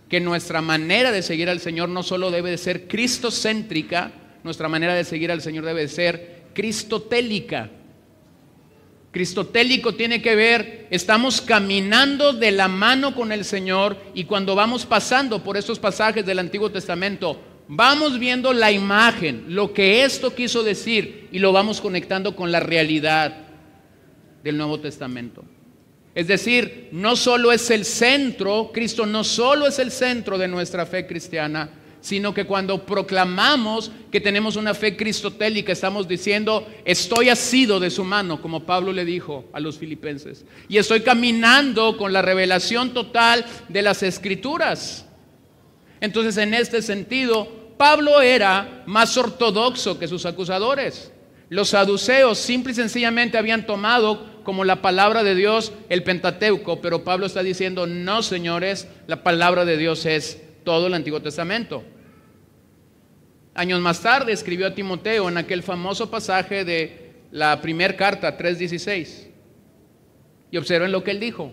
que nuestra manera de seguir al Señor no solo debe de ser cristocéntrica, nuestra manera de seguir al Señor debe de ser cristotélica. Cristotélico tiene que ver, estamos caminando de la mano con el Señor, y cuando vamos pasando por estos pasajes del Antiguo Testamento, vamos viendo la imagen, lo que esto quiso decir, y lo vamos conectando con la realidad del Nuevo Testamento. Es decir, no solo es el centro, Cristo no solo es el centro de nuestra fe cristiana, sino que cuando proclamamos que tenemos una fe cristotélica, estamos diciendo, estoy asido de su mano, como Pablo le dijo a los filipenses, y estoy caminando con la revelación total de las Escrituras. Entonces, en este sentido, Pablo era más ortodoxo que sus acusadores. Los saduceos simple y sencillamente habían tomado como la palabra de Dios el Pentateuco, pero Pablo está diciendo, no señores, la palabra de Dios es todo el Antiguo Testamento. Años más tarde escribió a Timoteo en aquel famoso pasaje de la primera carta 3:16, y observen lo que él dijo: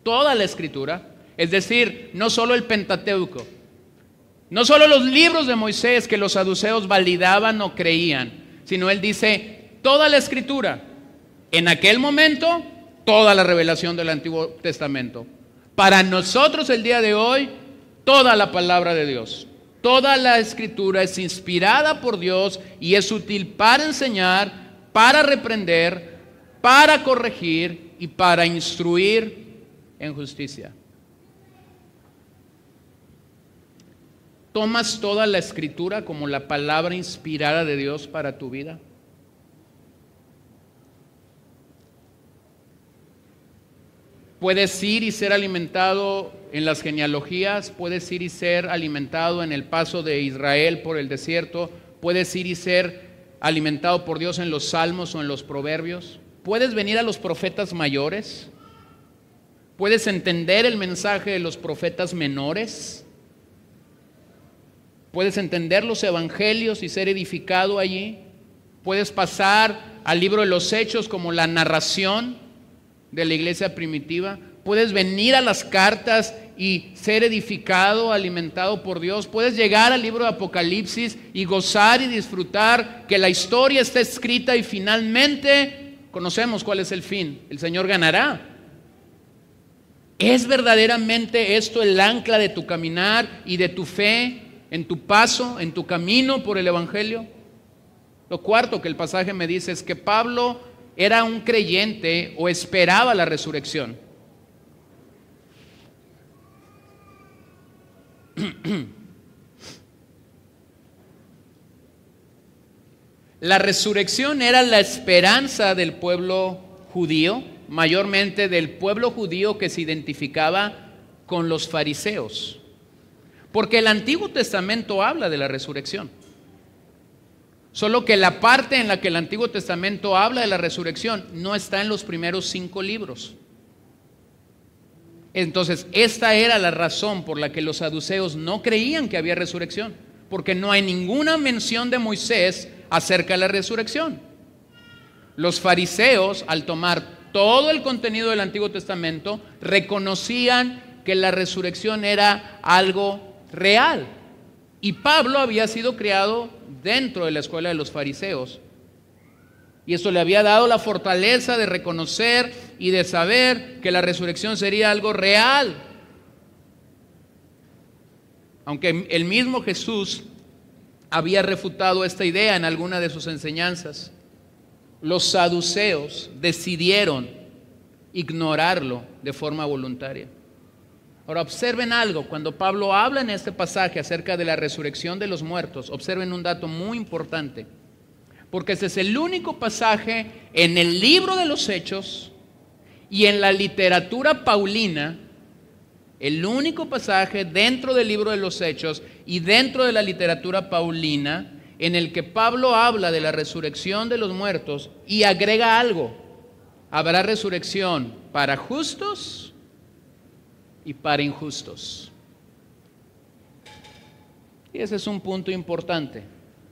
toda la Escritura, es decir, no solo el Pentateuco, no solo los libros de Moisés que los saduceos validaban o creían, sino él dice toda la Escritura, en aquel momento toda la revelación del Antiguo Testamento. Para nosotros el día de hoy, toda la palabra de Dios, toda la Escritura es inspirada por Dios y es útil para enseñar, para reprender, para corregir y para instruir en justicia. ¿Tomas toda la Escritura como la palabra inspirada de Dios para tu vida? Puedes ir y ser alimentado en las genealogías, puedes ir y ser alimentado en el paso de Israel por el desierto, puedes ir y ser alimentado por Dios en los salmos o en los proverbios, puedes venir a los profetas mayores, puedes entender el mensaje de los profetas menores, puedes entender los evangelios y ser edificado allí, puedes pasar al libro de los Hechos como la narración de la iglesia primitiva, puedes venir a las cartas y ser edificado, alimentado por Dios, puedes llegar al libro de Apocalipsis y gozar y disfrutar que la historia está escrita y finalmente conocemos cuál es el fin: el Señor ganará. ¿Es verdaderamente esto el ancla de tu caminar y de tu fe en tu paso, en tu camino por el Evangelio? Lo cuarto que el pasaje me dice es que Pablo era un creyente o esperaba la resurrección. La resurrección era la esperanza del pueblo judío, mayormente del pueblo judío que se identificaba con los fariseos, porque el Antiguo Testamento habla de la resurrección. Solo que la parte en la que el Antiguo Testamento habla de la resurrección no está en los primeros 5 libros. Entonces, esta era la razón por la que los saduceos no creían que había resurrección, porque no hay ninguna mención de Moisés acerca de la resurrección. Los fariseos, al tomar todo el contenido del Antiguo Testamento, reconocían que la resurrección era algo real. Y Pablo había sido criado dentro de la escuela de los fariseos. Y esto le había dado la fortaleza de reconocer y de saber que la resurrección sería algo real. Aunque el mismo Jesús había refutado esta idea en alguna de sus enseñanzas, los saduceos decidieron ignorarlo de forma voluntaria. Ahora observen algo, cuando Pablo habla en este pasaje acerca de la resurrección de los muertos, observen un dato muy importante, porque este es el único pasaje en el libro de los Hechos y en la literatura paulina, el único pasaje dentro del libro de los Hechos y dentro de la literatura paulina en el que Pablo habla de la resurrección de los muertos y agrega algo: habrá resurrección para justos y para injustos. Y ese es un punto importante.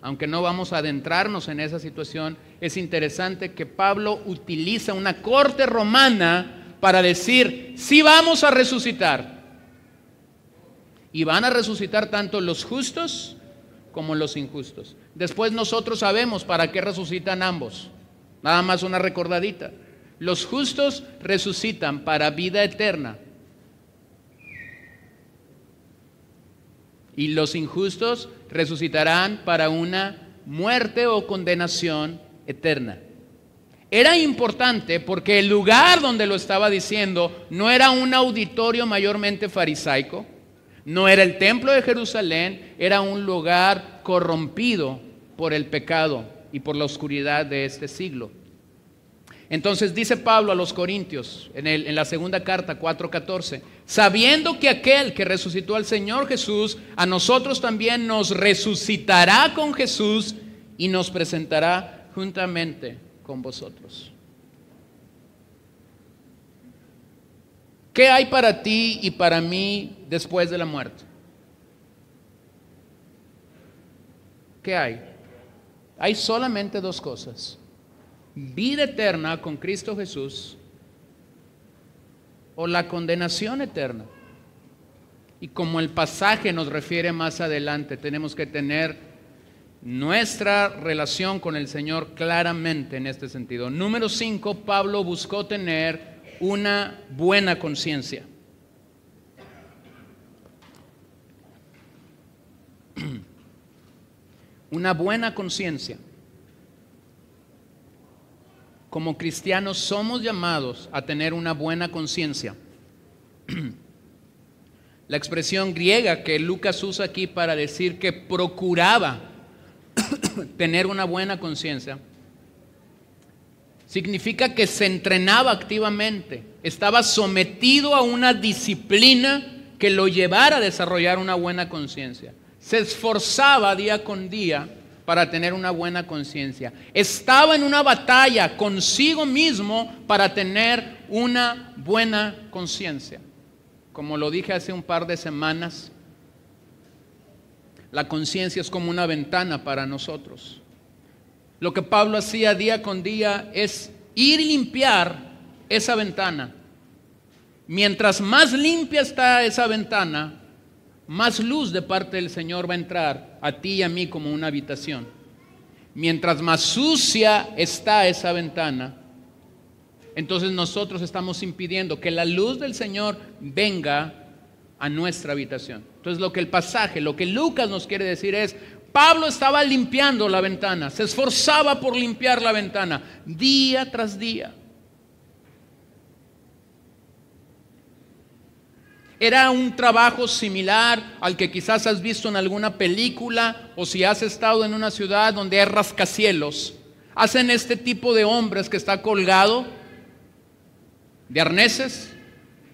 Aunque no vamos a adentrarnos en esa situación, es interesante que Pablo utiliza una corte romana para decir: sí vamos a resucitar. Y van a resucitar tanto los justos como los injustos. Después nosotros sabemos para qué resucitan ambos. Nada más una recordadita. Los justos resucitan para vida eterna. Y los injustos resucitarán para una muerte o condenación eterna. Era importante porque el lugar donde lo estaba diciendo no era un auditorio mayormente farisaico, no era el templo de Jerusalén, era un lugar corrompido por el pecado y por la oscuridad de este siglo. Entonces dice Pablo a los Corintios en la segunda carta 4:14, sabiendo que aquel que resucitó al Señor Jesús, a nosotros también nos resucitará con Jesús y nos presentará juntamente con vosotros. ¿Qué hay para ti y para mí después de la muerte? ¿Qué hay? Hay solamente dos cosas: vida eterna con Cristo Jesús o la condenación eterna. Y como el pasaje nos refiere más adelante, tenemos que tener nuestra relación con el Señor claramente en este sentido. Número 5, Pablo buscó tener una buena conciencia. Una buena conciencia. Como cristianos somos llamados a tener una buena conciencia. La expresión griega que Lucas usa aquí para decir que procuraba tener una buena conciencia significa que se entrenaba activamente, estaba sometido a una disciplina que lo llevara a desarrollar una buena conciencia. Se esforzaba día con día para tener una buena conciencia. Estaba en una batalla consigo mismo para tener una buena conciencia. Como lo dije hace un par de semanas, la conciencia es como una ventana para nosotros. Lo que Pablo hacía día con día es ir y limpiar esa ventana. Mientras más limpia está esa ventana, más luz de parte del Señor va a entrar a ti y a mí como una habitación. Mientras más sucia está esa ventana, entonces nosotros estamos impidiendo que la luz del Señor venga a nuestra habitación. Entonces lo que Lucas nos quiere decir es: Pablo estaba limpiando la ventana, se esforzaba por limpiar la ventana día tras día. Era un trabajo similar al que quizás has visto en alguna película, o si has estado en una ciudad donde hay rascacielos. Hacen este tipo de hombres que está colgado de arneses,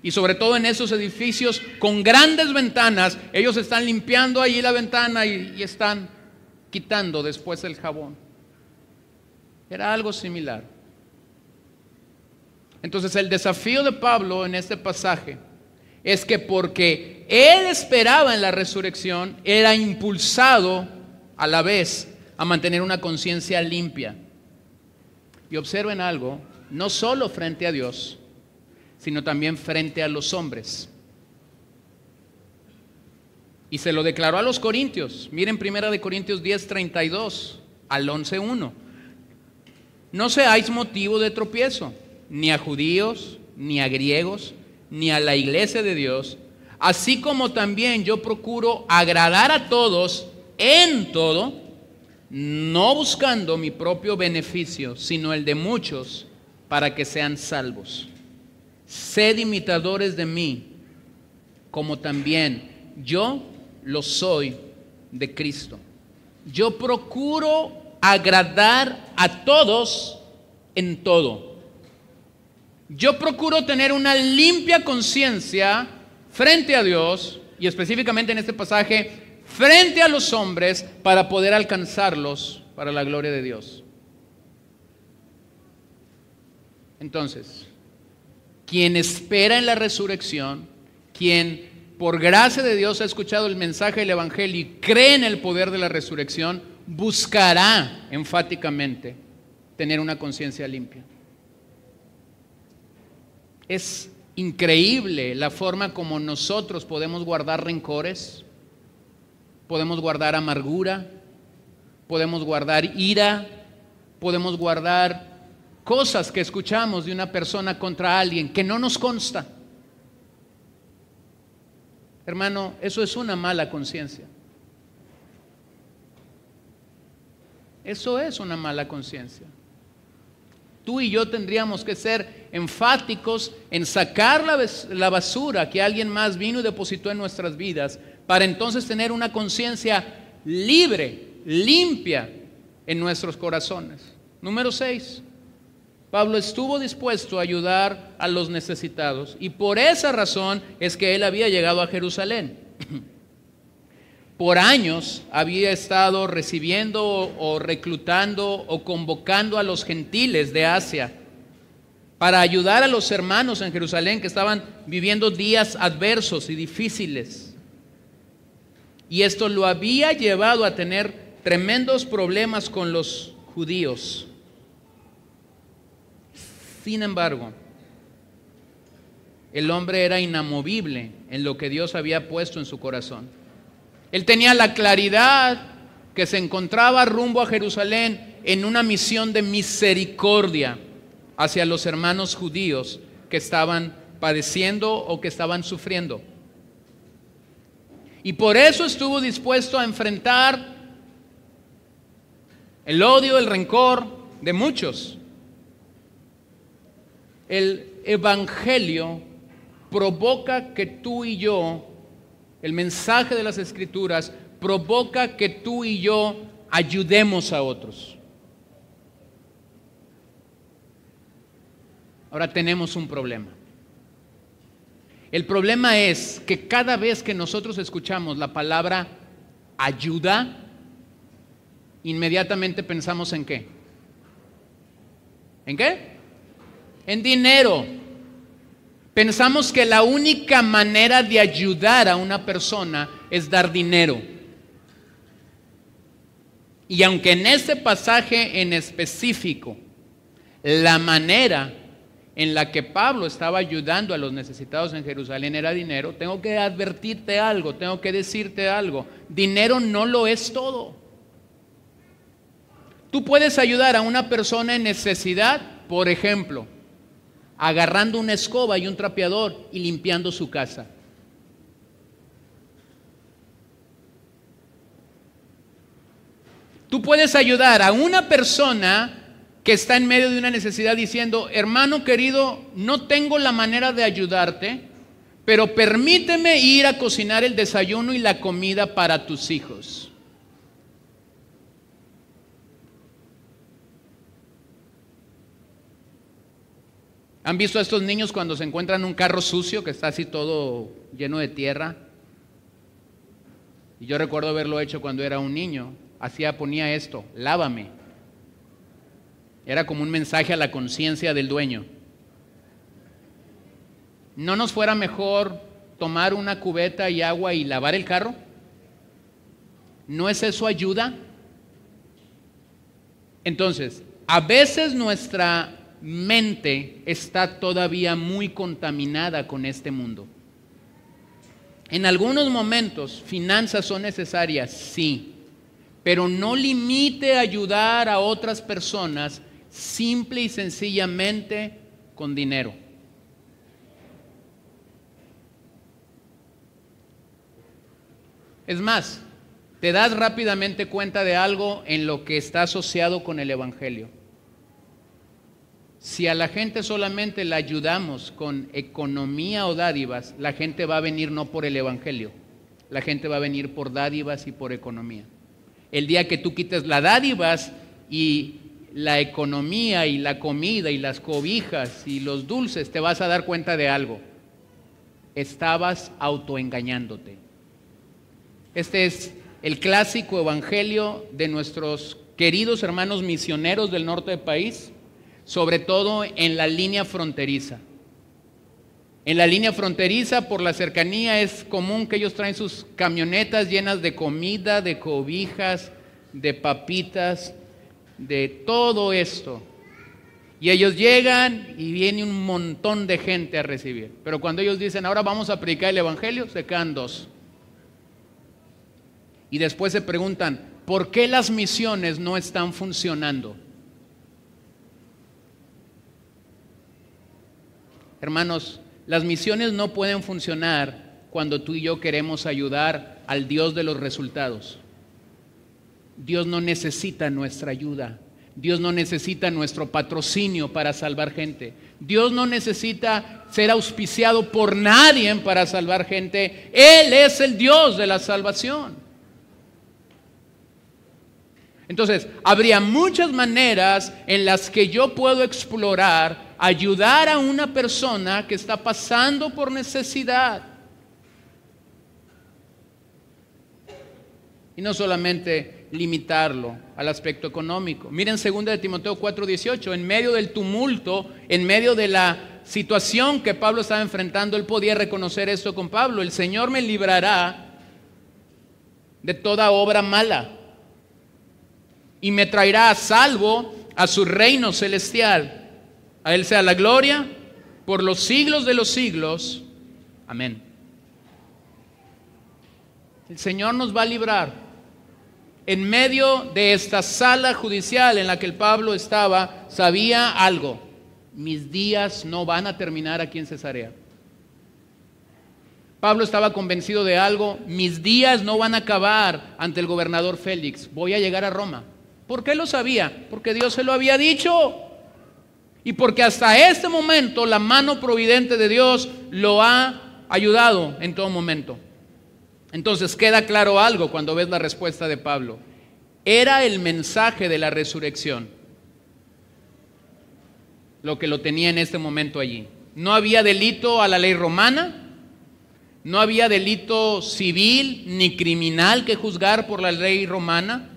y sobre todo en esos edificios con grandes ventanas, ellos están limpiando allí la ventana y están quitando después el jabón. Era algo similar. Entonces el desafío de Pablo en este pasaje es que porque él esperaba en la resurrección, era impulsado a la vez a mantener una conciencia limpia. Y observen algo, no solo frente a Dios, sino también frente a los hombres. Y se lo declaró a los corintios. Miren 1 Corintios 10:32 al 11:1. No seáis motivo de tropiezo, ni a judíos, ni a griegos, ni a la iglesia de Dios, así como también yo procuro agradar a todos en todo, no buscando mi propio beneficio, sino el de muchos, para que sean salvos. Sed imitadores de mí, como también yo lo soy de Cristo. Yo procuro agradar a todos en todo. Yo procuro tener una limpia conciencia frente a Dios, y específicamente en este pasaje, frente a los hombres, para poder alcanzarlos para la gloria de Dios. Entonces, quien espera en la resurrección, quien por gracia de Dios ha escuchado el mensaje del Evangelio y cree en el poder de la resurrección, buscará enfáticamente tener una conciencia limpia. Es increíble la forma como nosotros podemos guardar rencores, podemos guardar amargura, podemos guardar ira, podemos guardar cosas que escuchamos de una persona contra alguien que no nos consta. Hermano, eso es una mala conciencia. Eso es una mala conciencia. Tú y yo tendríamos que ser enfáticos en sacar la basura que alguien más vino y depositó en nuestras vidas, para entonces tener una conciencia libre, limpia en nuestros corazones. Número 6. Pablo estuvo dispuesto a ayudar a los necesitados, y por esa razón es que él había llegado a Jerusalén. Por años había estado recibiendo o reclutando o convocando a los gentiles de Asia para ayudar a los hermanos en Jerusalén que estaban viviendo días adversos y difíciles. Y esto lo había llevado a tener tremendos problemas con los judíos. Sin embargo, el hombre era inamovible en lo que Dios había puesto en su corazón. Él tenía la claridad que se encontraba rumbo a Jerusalén en una misión de misericordia hacia los hermanos judíos que estaban padeciendo o que estaban sufriendo. Y por eso estuvo dispuesto a enfrentar el odio, el rencor de muchos. El Evangelio provoca que tú y yo, el mensaje de las Escrituras, provoca que tú y yo ayudemos a otros. Ahora tenemos un problema. El problema es que cada vez que nosotros escuchamos la palabra ayuda, inmediatamente pensamos ¿en qué? ¿En qué? En dinero. Pensamos que la única manera de ayudar a una persona es dar dinero. Y aunque en este pasaje en específico, la manera en la que Pablo estaba ayudando a los necesitados en Jerusalén era dinero, tengo que advertirte algo, tengo que decirte algo. Dinero no lo es todo. Tú puedes ayudar a una persona en necesidad, por ejemplo, agarrando una escoba y un trapeador y limpiando su casa. Tú puedes ayudar a una persona que está en medio de una necesidad diciendo: hermano querido, no tengo la manera de ayudarte, pero permíteme ir a cocinar el desayuno y la comida para tus hijos. ¿Han visto a estos niños cuando se encuentran un carro sucio que está así todo lleno de tierra? Y yo recuerdo haberlo hecho cuando era un niño. Ponía esto: lávame. Era como un mensaje a la conciencia del dueño. ¿No nos fuera mejor tomar una cubeta y agua y lavar el carro? ¿No es eso ayuda? Entonces, A veces nuestra mente está todavía muy contaminada con este mundo. En algunos momentos, finanzas son necesarias, sí, pero no limite ayudar a otras personas simple y sencillamente con dinero. Es más, te das rápidamente cuenta de algo en lo que está asociado con el Evangelio. Si a la gente solamente la ayudamos con economía o dádivas, la gente va a venir no por el Evangelio, la gente va a venir por dádivas y por economía. El día que tú quites las dádivas y la economía y la comida y las cobijas y los dulces, te vas a dar cuenta de algo. Estabas autoengañándote. Este es el clásico evangelio de nuestros queridos hermanos misioneros del norte del país, sobre todo en la línea fronteriza. En la línea fronteriza, por la cercanía, es común que ellos traen sus camionetas llenas de comida, de cobijas, de papitas, de todo esto. Y ellos llegan y viene un montón de gente a recibir. Pero cuando ellos dicen, ahora vamos a predicar el evangelio, se quedan dos. Y después se preguntan, ¿por qué las misiones no están funcionando? Hermanos, las misiones no pueden funcionar cuando tú y yo queremos ayudar al Dios de los resultados. Dios no necesita nuestra ayuda. Dios no necesita nuestro patrocinio para salvar gente. Dios no necesita ser auspiciado por nadie para salvar gente. Él es el Dios de la salvación. Entonces, habría muchas maneras en las que yo puedo explorar, ayudar a una persona que está pasando por necesidad. Y no solamente limitarlo al aspecto económico. Miren 2 de Timoteo 4:18, en medio del tumulto, en medio de la situación que Pablo estaba enfrentando, él podía reconocer esto con Pablo: el Señor me librará de toda obra mala y me traerá a salvo a su reino celestial. A Él sea la gloria por los siglos de los siglos. Amén. El Señor nos va a librar. En medio de esta sala judicial en la que el Pablo estaba, sabía algo: mis días no van a terminar aquí en Cesarea. Pablo estaba convencido de algo: mis días no van a acabar ante el gobernador Félix, voy a llegar a Roma. ¿Por qué lo sabía? Porque Dios se lo había dicho. Y porque hasta este momento la mano providente de Dios lo ha ayudado en todo momento. Entonces queda claro algo cuando ves la respuesta de Pablo. Era el mensaje de la resurrección lo que lo tenía en este momento allí. No había delito a la ley romana, no había delito civil ni criminal que juzgar por la ley romana,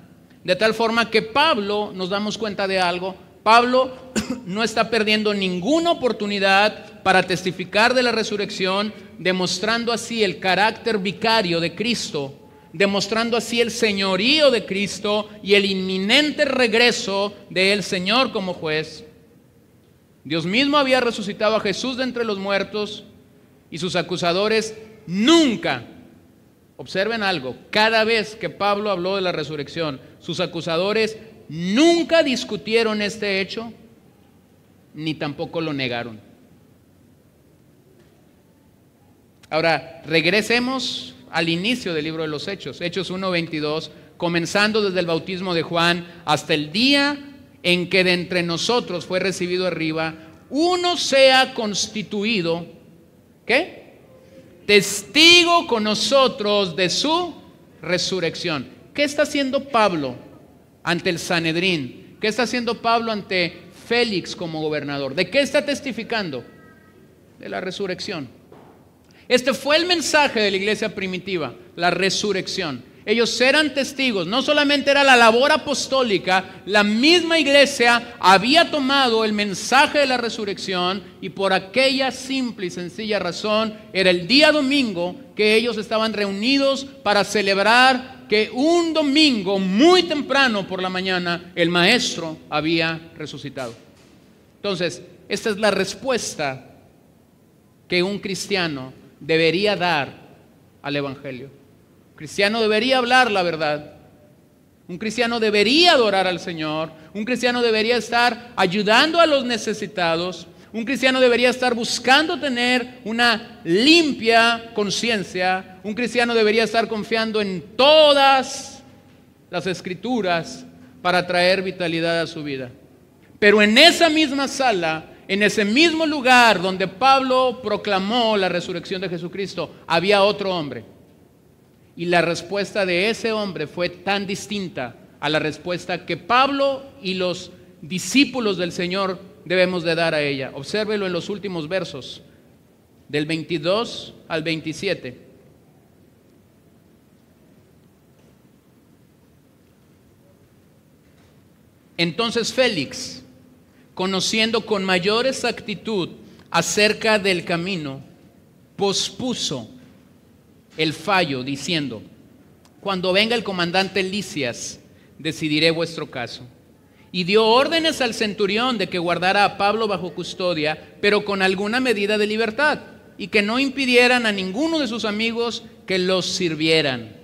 de tal forma que Pablo, nos damos cuenta de algo, Pablo no está perdiendo ninguna oportunidad para testificar de la resurrección, demostrando así el carácter vicario de Cristo, demostrando así el señorío de Cristo y el inminente regreso del Señor como juez. Dios mismo había resucitado a Jesús de entre los muertos y sus acusadores nunca, observen algo, cada vez que Pablo habló de la resurrección, sus acusadores nunca discutieron este hecho, ni tampoco lo negaron. Ahora, regresemos al inicio del libro de los Hechos, Hechos 1:22, comenzando desde el bautismo de Juan hasta el día en que de entre nosotros fue recibido arriba, uno sea constituido, ¿qué? Testigo con nosotros de su resurrección. ¿Qué está haciendo Pablo ante el Sanedrín? ¿Qué está haciendo Pablo ante Félix como gobernador? ¿De qué está testificando? De la resurrección. Este fue el mensaje de la iglesia primitiva, la resurrección. Ellos eran testigos, no solamente era la labor apostólica, la misma iglesia había tomado el mensaje de la resurrección y por aquella simple y sencilla razón era el día domingo que ellos estaban reunidos para celebrar que un domingo muy temprano por la mañana el maestro había resucitado. Entonces, esta es la respuesta que un cristiano debería dar al evangelio. Un cristiano debería hablar la verdad. Un cristiano debería adorar al Señor. Un cristiano debería estar ayudando a los necesitados. Un cristiano debería estar buscando tener una limpia conciencia. Un cristiano debería estar confiando en todas las escrituras para traer vitalidad a su vida. Pero en esa misma sala, en ese mismo lugar donde Pablo proclamó la resurrección de Jesucristo, había otro hombre. Y la respuesta de ese hombre fue tan distinta a la respuesta que Pablo y los discípulos del Señor debemos de dar a ella. Obsérvelo en los últimos versos, del 22 al 27. Entonces Félix, conociendo con mayor exactitud acerca del camino, pospuso el fallo, diciendo: cuando venga el comandante Lisias, decidiré vuestro caso. Y dio órdenes al centurión de que guardara a Pablo bajo custodia, pero con alguna medida de libertad, y que no impidieran a ninguno de sus amigos que los sirvieran.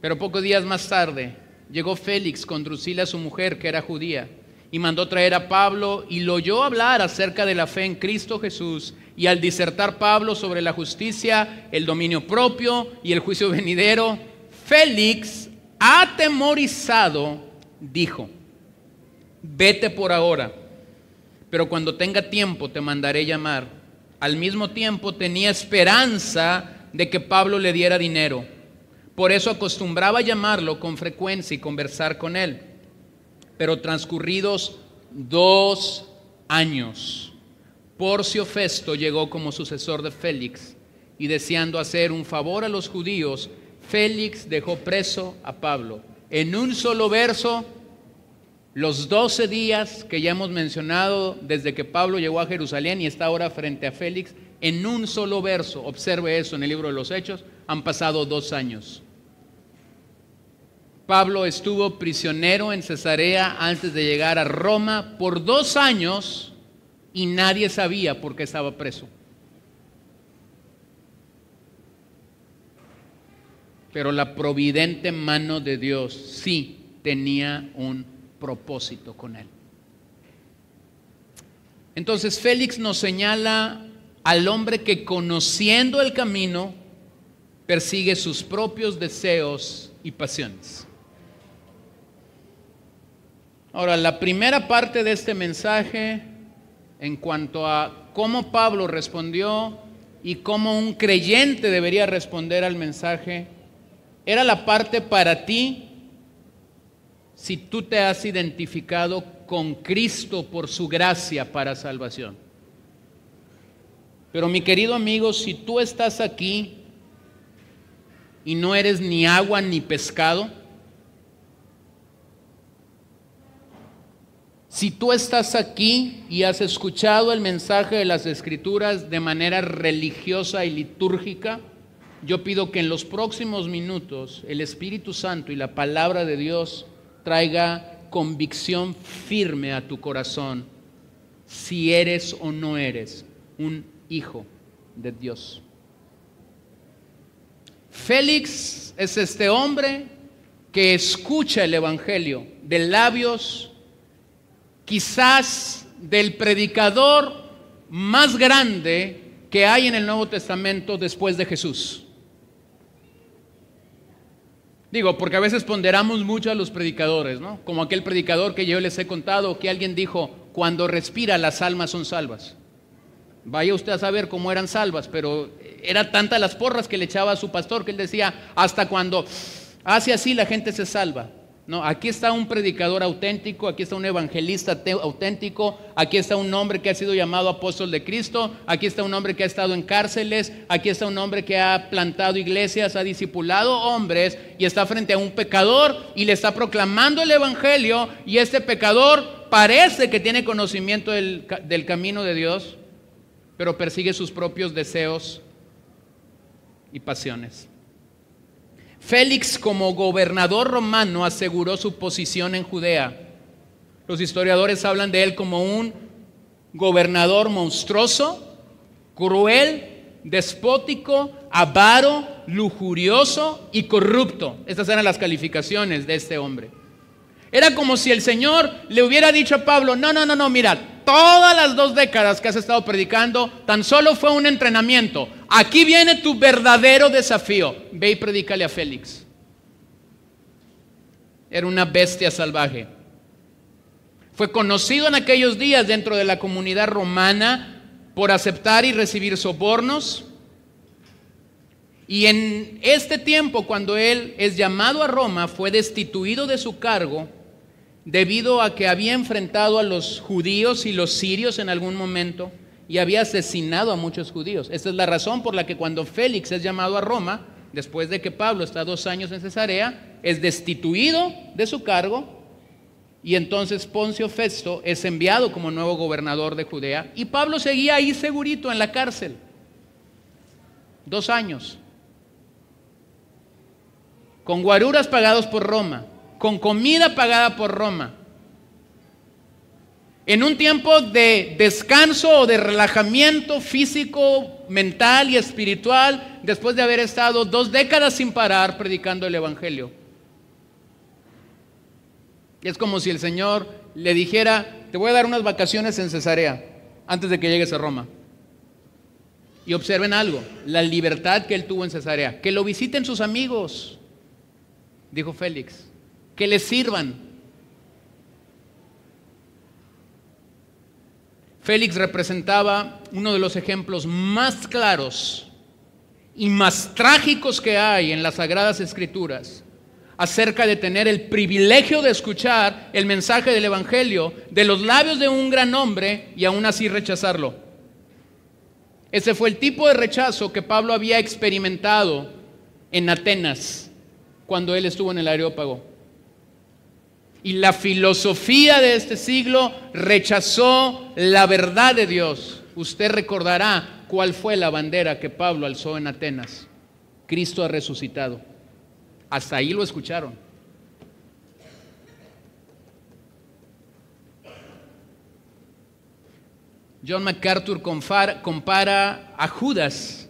Pero pocos días más tarde llegó Félix con Drusila, su mujer, que era judía, y mandó traer a Pablo, y lo oyó hablar acerca de la fe en Cristo Jesús. Y al disertar Pablo sobre la justicia, el dominio propio y el juicio venidero, Félix, atemorizado, dijo: vete por ahora, pero cuando tenga tiempo te mandaré llamar. Al mismo tiempo tenía esperanza de que Pablo le diera dinero. Por eso acostumbraba llamarlo con frecuencia y conversar con él. Pero transcurridos 2 años, Porcio Festo llegó como sucesor de Félix, y deseando hacer un favor a los judíos, Félix dejó preso a Pablo. En un solo verso, los 12 días que ya hemos mencionado desde que Pablo llegó a Jerusalén y está ahora frente a Félix, en un solo verso, observe eso en el libro de los Hechos, han pasado 2 años. Pablo estuvo prisionero en Cesarea antes de llegar a Roma por 2 años y nadie sabía por qué estaba preso. Pero la providente mano de Dios sí tenía un propósito con él. Entonces Félix nos señala al hombre que, conociendo el camino, persigue sus propios deseos y pasiones. Ahora, la primera parte de este mensaje, en cuanto a cómo Pablo respondió y cómo un creyente debería responder al mensaje, era la parte para ti si tú te has identificado con Cristo por su gracia para salvación. Pero mi querido amigo, si tú estás aquí y no eres ni agua ni pescado, si tú estás aquí y has escuchado el mensaje de las Escrituras de manera religiosa y litúrgica, yo pido que en los próximos minutos el Espíritu Santo y la palabra de Dios traiga convicción firme a tu corazón si eres o no eres un hijo de Dios. Félix es este hombre que escucha el Evangelio de labios quizás del predicador más grande que hay en el Nuevo Testamento después de Jesús. Digo, porque a veces ponderamos mucho a los predicadores, ¿no? Como aquel predicador que yo les he contado, que alguien dijo: cuando respira las almas son salvas. Vaya usted a saber cómo eran salvas, pero era tanta las porras que le echaba a su pastor que él decía: hasta cuando hace así la gente se salva. No, aquí está un predicador auténtico, aquí está un evangelista auténtico, aquí está un hombre que ha sido llamado apóstol de Cristo, aquí está un hombre que ha estado en cárceles, aquí está un hombre que ha plantado iglesias, ha discipulado hombres y está frente a un pecador y le está proclamando el evangelio, y este pecador parece que tiene conocimiento del camino de Dios, pero persigue sus propios deseos y pasiones. Félix, como gobernador romano, aseguró su posición en Judea. Los historiadores hablan de él como un gobernador monstruoso, cruel, despótico, avaro, lujurioso y corrupto. Estas eran las calificaciones de este hombre. Era como si el Señor le hubiera dicho a Pablo: no, mira, todas las 2 décadas que has estado predicando tan solo fue un entrenamiento. Aquí viene tu verdadero desafío. Ve y predícale a Félix. Era una bestia salvaje. Fue conocido en aquellos días dentro de la comunidad romana por aceptar y recibir sobornos. Y en este tiempo, cuando él es llamado a Roma, fue destituido de su cargo debido a que había enfrentado a los judíos y los sirios en algún momento y había asesinado a muchos judíos. Esta es la razón por la que cuando Félix es llamado a Roma, después de que Pablo está 2 años en Cesarea, es destituido de su cargo, y entonces Poncio Festo es enviado como nuevo gobernador de Judea, y Pablo seguía ahí segurito en la cárcel. 2 años. Con guaruras pagados por Roma, con comida pagada por Roma, en un tiempo de descanso o de relajamiento físico, mental y espiritual, después de haber estado 2 décadas sin parar predicando el evangelio. Y es como si el Señor le dijera: te voy a dar unas vacaciones en Cesarea antes de que llegues a Roma. Y observen algo, la libertad que él tuvo en Cesarea. Que lo visiten sus amigos, dijo Félix, que les sirvan. Félix representaba uno de los ejemplos más claros y más trágicos que hay en las Sagradas Escrituras acerca de tener el privilegio de escuchar el mensaje del evangelio de los labios de un gran hombre y aún así rechazarlo. Ese fue el tipo de rechazo que Pablo había experimentado en Atenas cuando él estuvo en el Areópago. Y la filosofía de este siglo rechazó la verdad de Dios. Usted recordará cuál fue la bandera que Pablo alzó en Atenas: Cristo ha resucitado. Hasta ahí lo escucharon. John MacArthur compara a Judas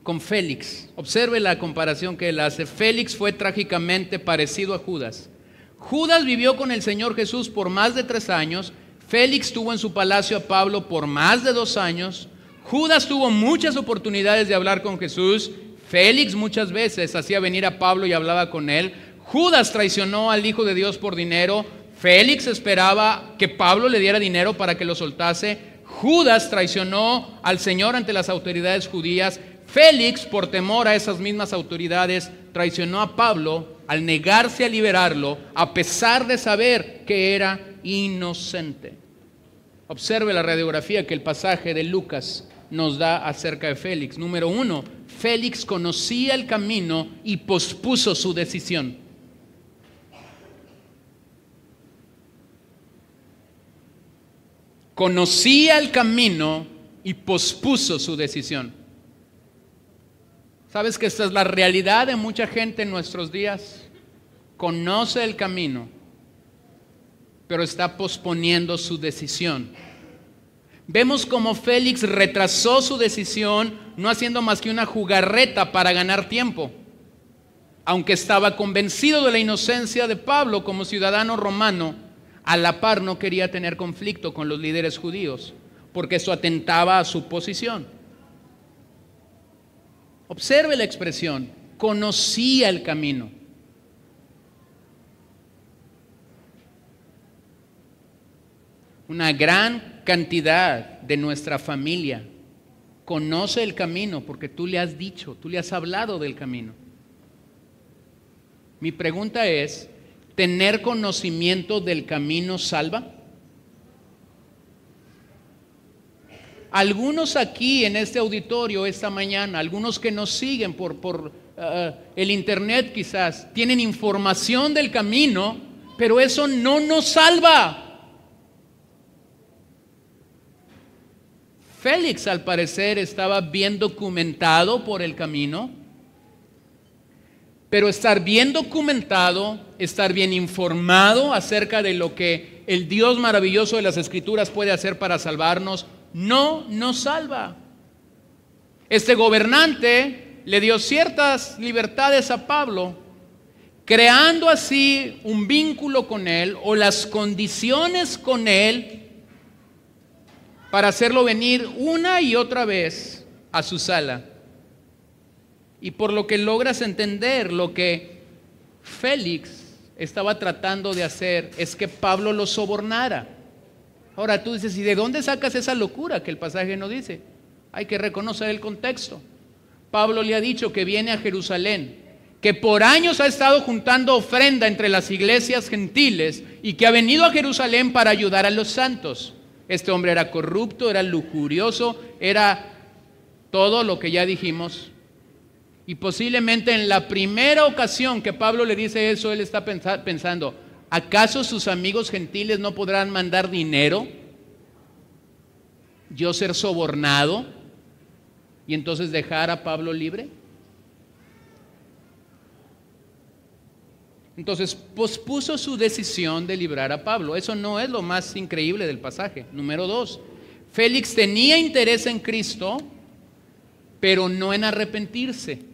con Félix. Observe la comparación que él hace. Félix fue trágicamente parecido a Judas. Judas vivió con el Señor Jesús por más de 3 años. Félix tuvo en su palacio a Pablo por más de 2 años. Judas tuvo muchas oportunidades de hablar con Jesús. Félix muchas veces hacía venir a Pablo y hablaba con él. Judas traicionó al Hijo de Dios por dinero. Félix esperaba que Pablo le diera dinero para que lo soltase. Judas traicionó al Señor ante las autoridades judías. Félix, por temor a esas mismas autoridades, traicionó a Pablo al negarse a liberarlo, a pesar de saber que era inocente. Observe la radiografía que el pasaje de Lucas nos da acerca de Félix. Número 1, Félix conocía el camino y pospuso su decisión. Conocía el camino y pospuso su decisión. ¿Sabes que esta es la realidad de mucha gente en nuestros días? Conoce el camino, pero está posponiendo su decisión. Vemos cómo Félix retrasó su decisión, no haciendo más que una jugarreta para ganar tiempo. Aunque estaba convencido de la inocencia de Pablo como ciudadano romano, a la par no quería tener conflicto con los líderes judíos, porque eso atentaba a su posición. Observe la expresión: conocía el camino. Una gran cantidad de nuestra familia conoce el camino porque tú le has dicho, tú le has hablado del camino. Mi pregunta es: ¿tener conocimiento del camino salva? Algunos aquí en este auditorio esta mañana, algunos que nos siguen por el internet quizás, tienen información del camino, pero eso no nos salva. Félix, al parecer, estaba bien documentado por el camino, Pero estar bien documentado, estar bien informado acerca de lo que el Dios maravilloso de las Escrituras puede hacer para salvarnos, no nos salva. Este gobernante le dio ciertas libertades a Pablo, creando así un vínculo con él o las condiciones con él para hacerlo venir una y otra vez a su sala. Y por lo que logras entender, lo que Félix estaba tratando de hacer es que Pablo lo sobornara. Ahora tú dices, ¿y de dónde sacas esa locura que el pasaje no dice? Hay que reconocer el contexto. Pablo le ha dicho que viene a Jerusalén, que por años ha estado juntando ofrenda entre las iglesias gentiles y que ha venido a Jerusalén para ayudar a los santos. Este hombre era corrupto, era lujurioso, era todo lo que ya dijimos. Y posiblemente en la primera ocasión que Pablo le dice eso, él está pensando, ¿acaso sus amigos gentiles no podrán mandar dinero? ¿Yo ser sobornado? ¿Y entonces dejar a Pablo libre? Entonces pospuso su decisión de librar a Pablo. Eso no es lo más increíble del pasaje. Número 2, Félix tenía interés en Cristo, pero no en arrepentirse.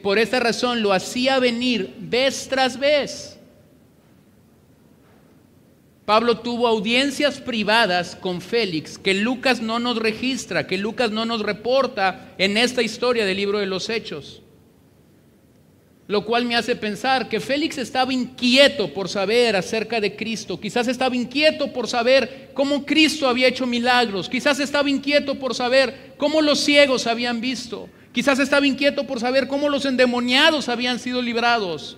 Por esta razón lo hacía venir vez tras vez. Pablo tuvo audiencias privadas con Félix que Lucas no nos registra, que Lucas no nos reporta en esta historia del libro de los Hechos. Lo cual me hace pensar que Félix estaba inquieto por saber acerca de Cristo. Quizás estaba inquieto por saber cómo Cristo había hecho milagros. Quizás estaba inquieto por saber cómo los ciegos habían visto. Quizás estaba inquieto por saber cómo los endemoniados habían sido librados.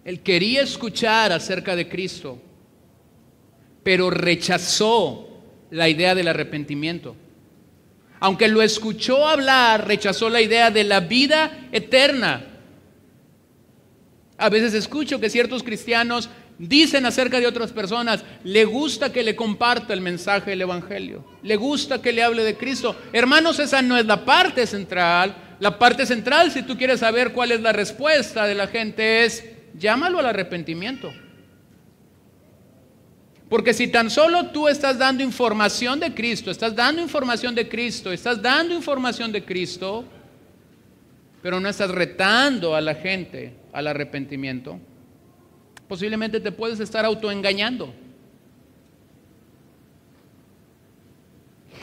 Él quería escuchar acerca de Cristo, pero rechazó la idea del arrepentimiento. Aunque lo escuchó hablar, rechazó la idea de la vida eterna. A veces escucho que ciertos cristianos dicen acerca de otras personas, le gusta que le comparta el mensaje del Evangelio, le gusta que le hable de Cristo. Hermanos, esa no es la parte central. La parte central, si tú quieres saber cuál es la respuesta de la gente, es llámalo al arrepentimiento. Porque si tan solo tú estás dando información de Cristo, pero no estás retando a la gente al arrepentimiento, posiblemente te puedes estar autoengañando.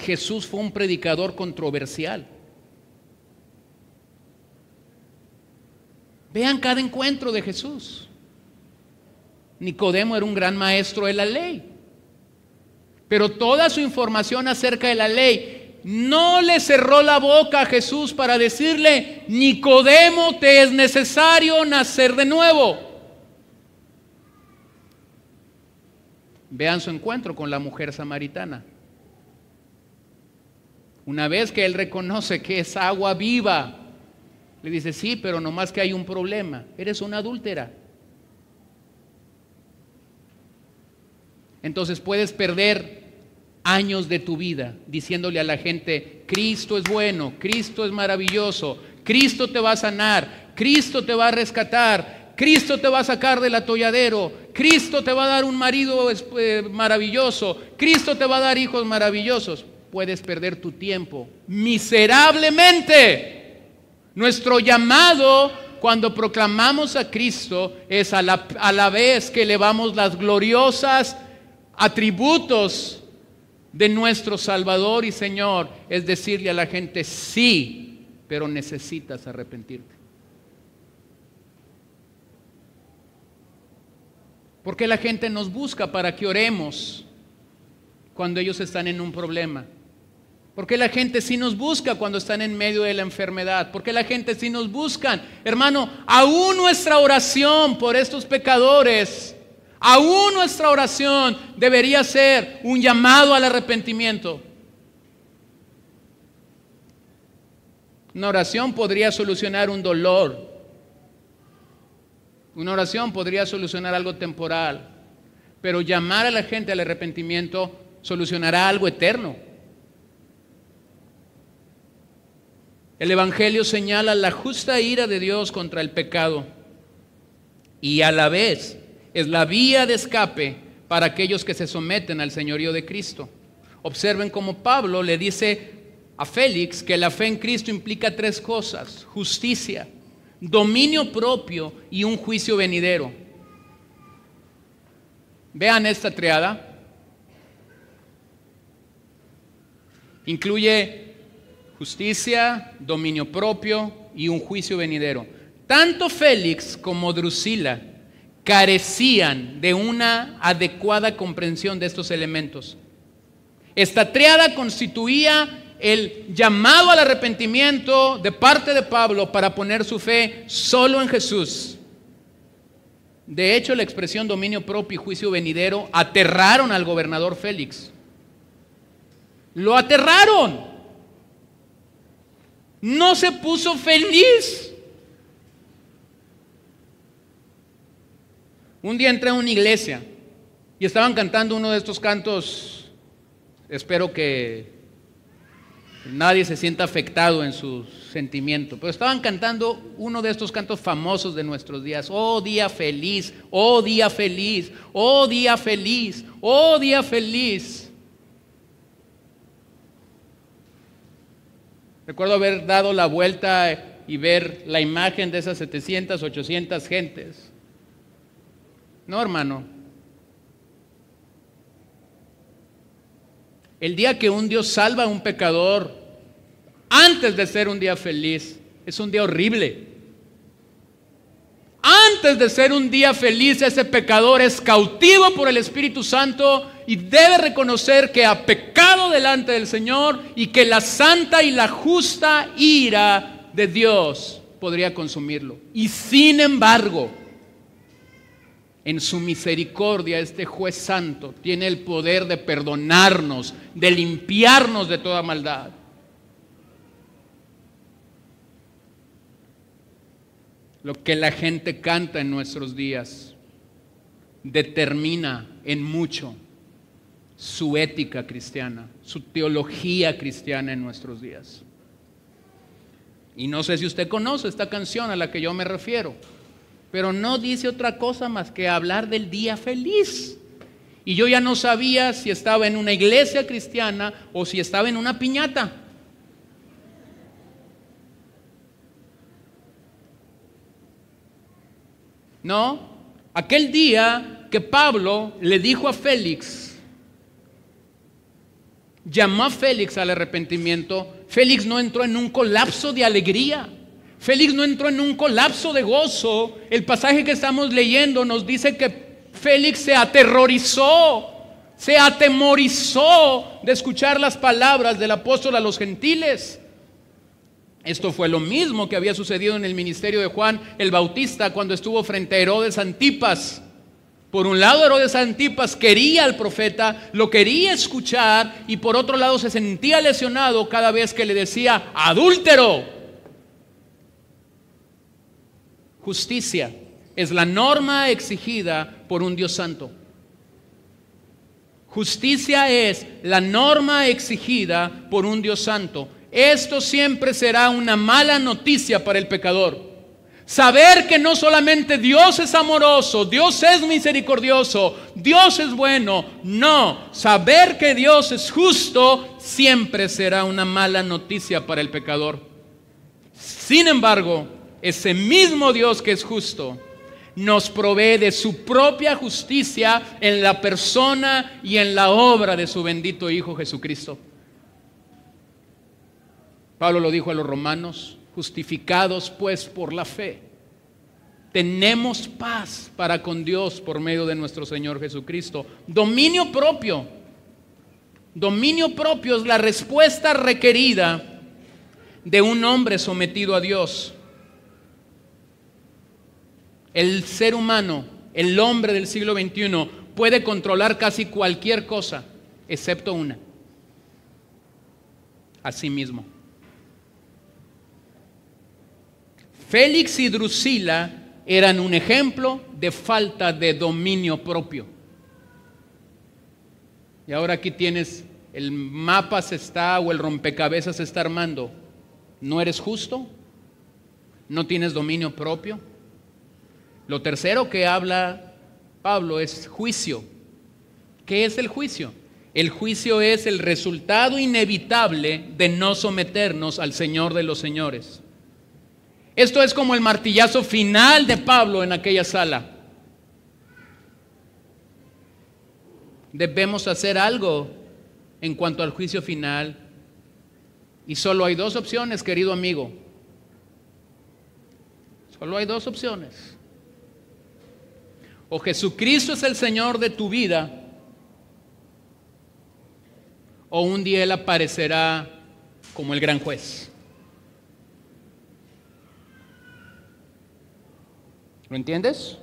Jesús fue un predicador controversial. Vean cada encuentro de Jesús. Nicodemo era un gran maestro de la ley, pero toda su información acerca de la ley no le cerró la boca a Jesús para decirle, Nicodemo, te es necesario nacer de nuevo. Vean su encuentro con la mujer samaritana. Una vez que él reconoce que es agua viva, le dice, sí, pero nomás que hay un problema, eres una adúltera. Entonces puedes perder años de tu vida diciéndole a la gente, Cristo es bueno, Cristo es maravilloso, Cristo te va a sanar, Cristo te va a rescatar, Cristo te va a sacar del atolladero, Cristo te va a dar un marido maravilloso, Cristo te va a dar hijos maravillosos. Puedes perder tu tiempo miserablemente. Nuestro llamado cuando proclamamos a Cristo es a la vez que elevamos las gloriosas atributos de nuestro Salvador y Señor, es decirle a la gente, sí, pero necesitas arrepentirte. ¿Por qué la gente nos busca para que oremos cuando ellos están en un problema? ¿Por qué la gente sí nos busca cuando están en medio de la enfermedad? ¿Por qué la gente sí nos busca? Hermano, aún nuestra oración por estos pecadores, aún nuestra oración debería ser un llamado al arrepentimiento. Una oración podría solucionar un dolor. Una oración podría solucionar algo temporal. Pero llamar a la gente al arrepentimiento solucionará algo eterno. El Evangelio señala la justa ira de Dios contra el pecado y a la vez es la vía de escape para aquellos que se someten al señorío de Cristo. Observen cómo Pablo le dice a Félix que la fe en Cristo implica tres cosas: justicia, dominio propio y un juicio venidero. Vean esta triada. Incluye justicia, dominio propio y un juicio venidero. Tanto Félix como Drusila carecían de una adecuada comprensión de estos elementos. Esta triada constituía el llamado al arrepentimiento de parte de Pablo para poner su fe solo en Jesús. De hecho, la expresión dominio propio y juicio venidero aterraron al gobernador Félix. Lo aterraron. No se puso feliz. Un día entré a una iglesia y estaban cantando uno de estos cantos. Espero que nadie se sienta afectado en su sentimiento, pero estaban cantando uno de estos cantos famosos de nuestros días. Oh día feliz, oh día feliz, oh día feliz, oh día feliz. Recuerdo haber dado la vuelta y ver la imagen de esas 700, 800 gentes. No, hermano. El día que un Dios salva a un pecador, antes de ser un día feliz, es un día horrible. Antes de ser un día feliz, ese pecador es cautivo por el Espíritu Santo y debe reconocer que ha pecado delante del Señor y que la santa y la justa ira de Dios podría consumirlo. Y sin embargo, en su misericordia, este juez santo tiene el poder de perdonarnos, de limpiarnos de toda maldad. Lo que la gente canta en nuestros días determina en mucho su ética cristiana, su teología cristiana en nuestros días. Y no sé si usted conoce esta canción a la que yo me refiero, pero no dice otra cosa más que hablar del día feliz. Y yo ya no sabía si estaba en una iglesia cristiana o si estaba en una piñata. No, aquel día que Pablo le dijo a Félix, llamó a Félix al arrepentimiento, Félix no entró en un colapso de alegría. Félix no entró en un colapso de gozo. El pasaje que estamos leyendo nos dice que Félix se aterrorizó, se atemorizó de escuchar las palabras del apóstol a los gentiles. Esto fue lo mismo que había sucedido en el ministerio de Juan el Bautista cuando estuvo frente a Herodes Antipas. Por un lado, Herodes Antipas quería al profeta, lo quería escuchar, y por otro lado se sentía lesionado cada vez que le decía adúltero. Justicia es la norma exigida por un Dios santo. Justicia es la norma exigida por un Dios santo. Esto siempre será una mala noticia para el pecador. Saber que no solamente Dios es amoroso, Dios es misericordioso, Dios es bueno. No, saber que Dios es justo siempre será una mala noticia para el pecador. Sin embargo, ese mismo Dios que es justo nos provee de su propia justicia en la persona y en la obra de su bendito Hijo Jesucristo. Pablo lo dijo a los romanos: justificados pues por la fe, tenemos paz para con Dios por medio de nuestro Señor Jesucristo. Dominio propio. Dominio propio es la respuesta requerida de un hombre sometido a Dios. El ser humano, el hombre del siglo XXI, puede controlar casi cualquier cosa, excepto una: a sí mismo. Félix y Drusila eran un ejemplo de falta de dominio propio. Y ahora aquí tienes, el mapa se está, o el rompecabezas se está armando. no eres justo, no tienes dominio propio. Lo tercero que habla Pablo es juicio. ¿Qué es el juicio? El juicio es el resultado inevitable de no someternos al Señor de los señores. Esto es como el martillazo final de Pablo en aquella sala. Debemos hacer algo en cuanto al juicio final. Y solo hay dos opciones, querido amigo. Solo hay dos opciones. O Jesucristo es el Señor de tu vida, o un día Él aparecerá como el gran juez. ¿Lo entiendes?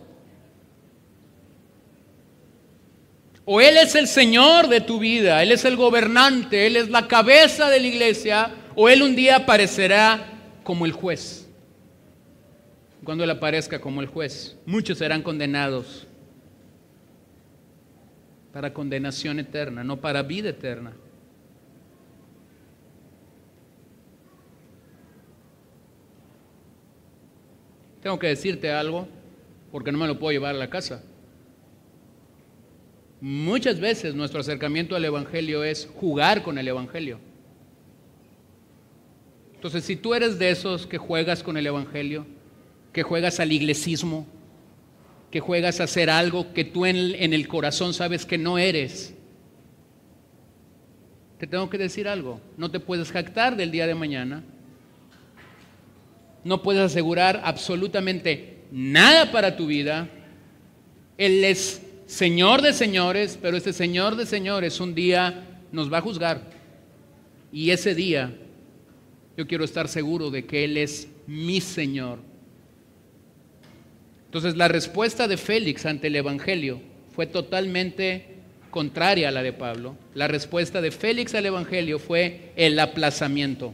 O Él es el Señor de tu vida, Él es el gobernante, Él es la cabeza de la iglesia, o Él un día aparecerá como el juez. Cuando Él aparezca como el juez, muchos serán condenados para condenación eterna, no para vida eterna. Tengo que decirte algo, porque no me lo puedo llevar a la casa. Muchas veces nuestro acercamiento al Evangelio es jugar con el Evangelio. Entonces, si tú eres de esos que juegas con el Evangelio, que juegas al iglesismo, que juegas a hacer algo que tú en el corazón sabes que no eres, te tengo que decir algo. No te puedes jactar del día de mañana. No puedes asegurar absolutamente nada para tu vida. Él es Señor de señores, pero este Señor de señores un día nos va a juzgar. Y ese día yo quiero estar seguro de que Él es mi Señor. Entonces la respuesta de Félix ante el Evangelio fue totalmente contraria a la de Pablo. La respuesta de Félix al Evangelio fue el aplazamiento.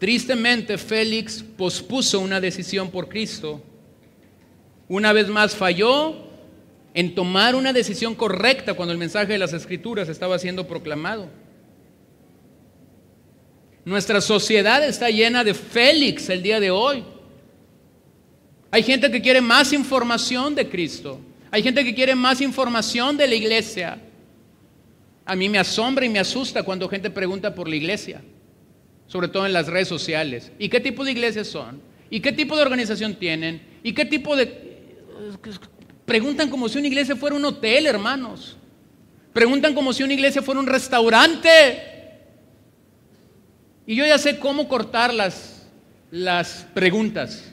Tristemente, Félix pospuso una decisión por Cristo. Una vez más falló en tomar una decisión correcta cuando el mensaje de las Escrituras estaba siendo proclamado. Nuestra sociedad está llena de Félix el día de hoy. Hay gente que quiere más información de Cristo. Hay gente que quiere más información de la iglesia. A mí me asombra y me asusta cuando gente pregunta por la iglesia, sobre todo en las redes sociales. ¿Y qué tipo de iglesias son? ¿Y qué tipo de organización tienen? ¿Y qué tipo de...? Preguntan como si una iglesia fuera un hotel, hermanos. Preguntan como si una iglesia fuera un restaurante. Y yo ya sé cómo cortar las preguntas.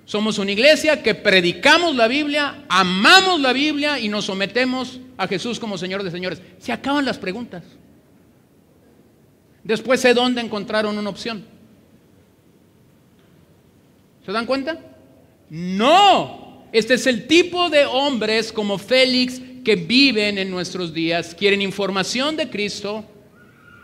Somos una iglesia que predicamos la Biblia, amamos la Biblia y nos sometemos a Jesús como Señor de señores. Se acaban las preguntas. Después sé dónde encontraron una opción. ¿Se dan cuenta? No. Este es el tipo de hombres como Félix que viven en nuestros días. Quieren información de Cristo,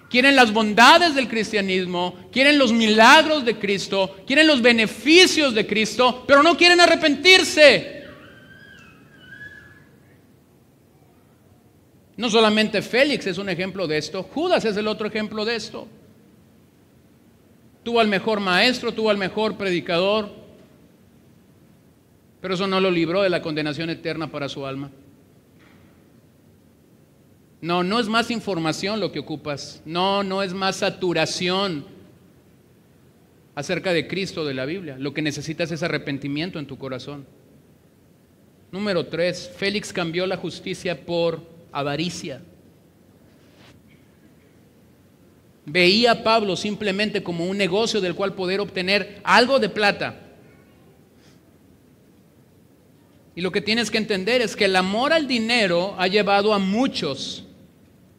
quieren las bondades del cristianismo, quieren los milagros de Cristo, quieren los beneficios de Cristo, pero no quieren arrepentirse. No solamente Félix es un ejemplo de esto, Judas es el otro ejemplo de esto. Tuvo al mejor maestro, tuvo al mejor predicador, pero eso no lo libró de la condenación eterna para su alma. No es más información lo que ocupas. No es más saturación acerca de Cristo, de la Biblia. Lo que necesitas es arrepentimiento en tu corazón. Número 3, Félix cambió la justicia por avaricia. Veía a Pablo simplemente como un negocio del cual poder obtener algo de plata. Y lo que tienes que entender es que el amor al dinero ha llevado a muchos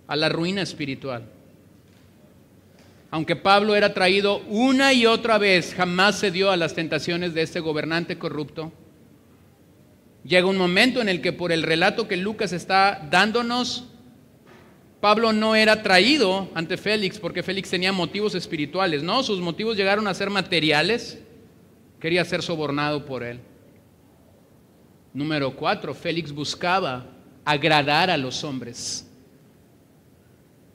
a la ruina espiritual. Aunque Pablo era traído una y otra vez, jamás cedió a las tentaciones de este gobernante corrupto. Llega un momento en el que por el relato que Lucas está dándonos, Pablo no era traído ante Félix porque Félix tenía motivos espirituales. No, sus motivos llegaron a ser materiales. Quería ser sobornado por él. Número 4, Félix buscaba agradar a los hombres.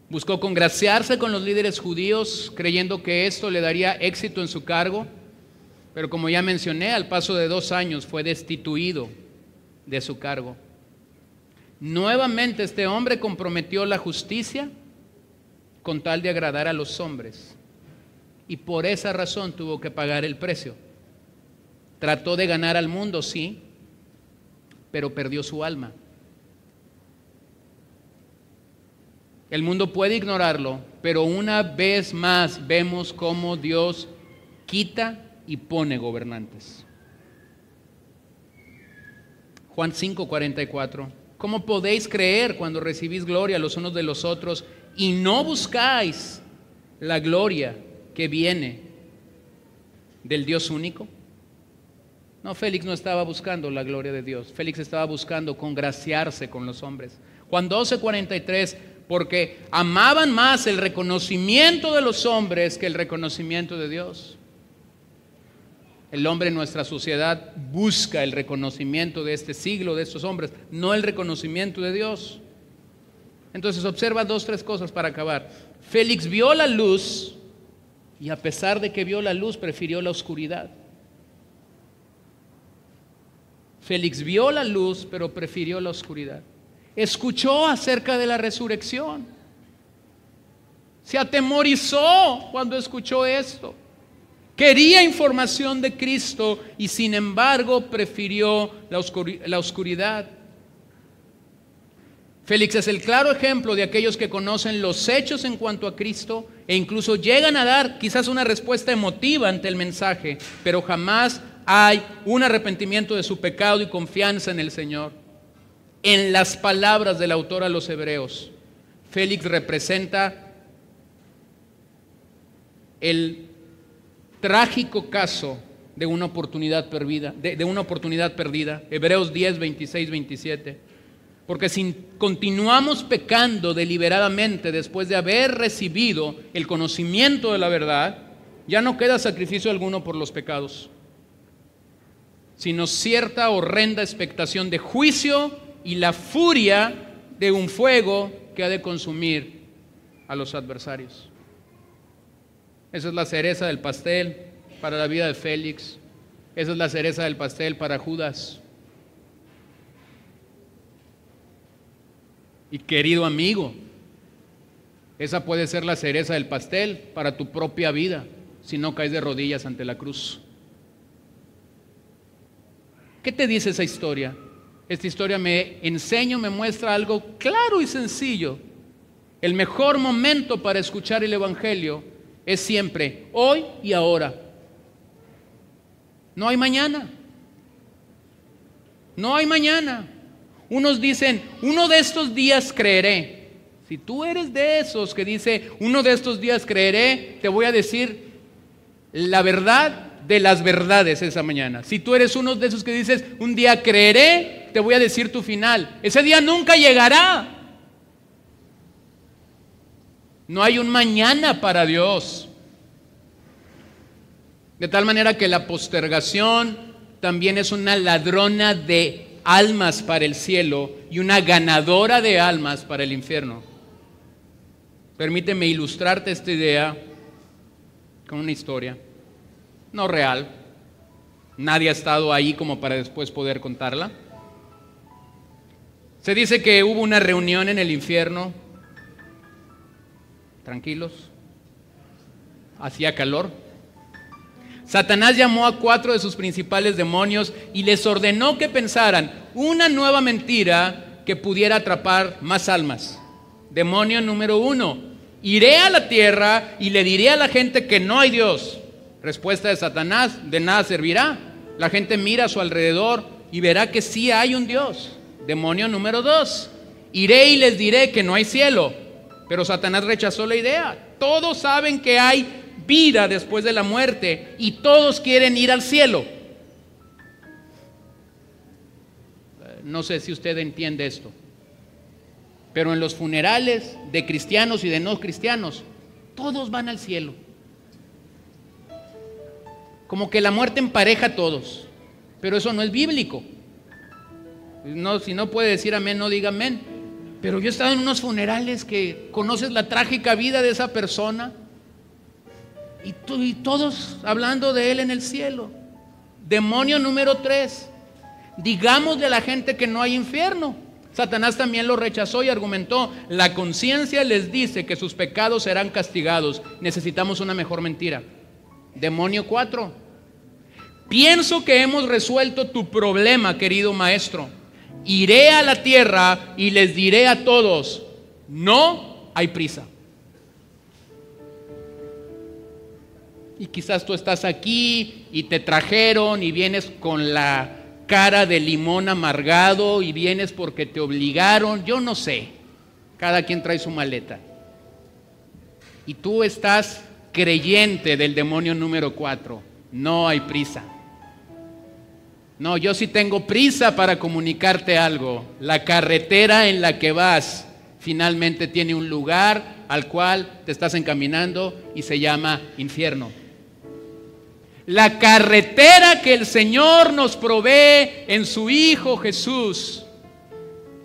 Buscó congraciarse con los líderes judíos, creyendo que esto le daría éxito en su cargo, pero como ya mencioné, al paso de 2 años fue destituido de su cargo. Nuevamente este hombre comprometió la justicia con tal de agradar a los hombres, y por esa razón tuvo que pagar el precio. Trató de ganar al mundo, sí, pero perdió su alma. El mundo puede ignorarlo, pero una vez más vemos cómo Dios quita y pone gobernantes. Juan 5:44. ¿Cómo podéis creer cuando recibís gloria los unos de los otros y no buscáis la gloria que viene del Dios único? No, Félix no estaba buscando la gloria de Dios. Félix estaba buscando congraciarse con los hombres. Juan 12:43. Porque amaban más el reconocimiento de los hombres que el reconocimiento de Dios. El hombre en nuestra sociedad busca el reconocimiento de este siglo, de estos hombres, no el reconocimiento de Dios. Entonces observa 2, 3 cosas para acabar. Félix vio la luz y a pesar de que vio la luz, prefirió la oscuridad. Félix vio la luz, pero prefirió la oscuridad. Escuchó acerca de la resurrección. Se atemorizó cuando escuchó esto. Quería información de Cristo y sin embargo prefirió la oscuridad. Félix es el claro ejemplo de aquellos que conocen los hechos en cuanto a Cristo e incluso llegan a dar quizás una respuesta emotiva ante el mensaje, pero jamás hay un arrepentimiento de su pecado y confianza en el Señor. En las palabras del autor a los Hebreos, Félix representa el trágico caso de una oportunidad perdida, Hebreos 10, 26, 27. Porque si continuamos pecando deliberadamente después de haber recibido el conocimiento de la verdad, ya no queda sacrificio alguno por los pecados, sino cierta horrenda expectación de juicio y la furia de un fuego que ha de consumir a los adversarios. Esa es la cereza del pastel para la vida de Félix. Esa es la cereza del pastel para Judas. Y querido amigo, esa puede ser la cereza del pastel para tu propia vida si no caes de rodillas ante la cruz. ¿Qué te dice esa historia? Esta historia me muestra algo claro y sencillo. El mejor momento para escuchar el Evangelio es siempre hoy y ahora. No hay mañana. No hay mañana. Unos dicen, uno de estos días creeré. Si tú eres de esos que dice, uno de estos días creeré, te voy a decir la verdad de las verdades esa mañana. Si tú eres uno de esos que dices, un día creeré, te voy a decir tu final. Ese día nunca llegará. No hay un mañana para Dios. De tal manera que la postergación también es una ladrona de almas para el cielo y una ganadora de almas para el infierno. Permíteme ilustrarte esta idea con una historia. No real, nadie ha estado ahí como para después poder contarla. Se dice que hubo una reunión en el infierno, tranquilos, hacía calor. Satanás llamó a 4 de sus principales demonios y les ordenó que pensaran una nueva mentira que pudiera atrapar más almas. Demonio número 1: iré a la tierra y le diré a la gente que no hay Dios. Respuesta de Satanás: de nada servirá. La gente mira a su alrededor y verá que sí hay un Dios. Demonio número 2: iré y les diré que no hay cielo. Pero Satanás rechazó la idea. Todos saben que hay vida después de la muerte y todos quieren ir al cielo. No sé si usted entiende esto, pero en los funerales de cristianos y de no cristianos, todos van al cielo. Como que la muerte empareja a todos, pero eso no es bíblico. No, si no puede decir amén, no diga amén. Pero yo he estado en unos funerales que conoces la trágica vida de esa persona y todos hablando de él en el cielo. Demonio número 3. Digamos de la gente que no hay infierno. Satanás también lo rechazó y argumentó: la conciencia les dice que sus pecados serán castigados. Necesitamos una mejor mentira. Demonio 4. Pienso que hemos resuelto tu problema, querido maestro. Iré a la tierra y les diré a todos: no hay prisa. Y quizás tú estás aquí y te trajeron y vienes con la cara de limón amargado y vienes porque te obligaron, yo no sé. Cada quien trae su maleta. Y tú estás creyente del demonio número 4. No hay prisa. No, yo sí tengo prisa para comunicarte algo. La carretera en la que vas finalmente tiene un lugar al cual te estás encaminando y se llama infierno. La carretera que el Señor nos provee en su Hijo Jesús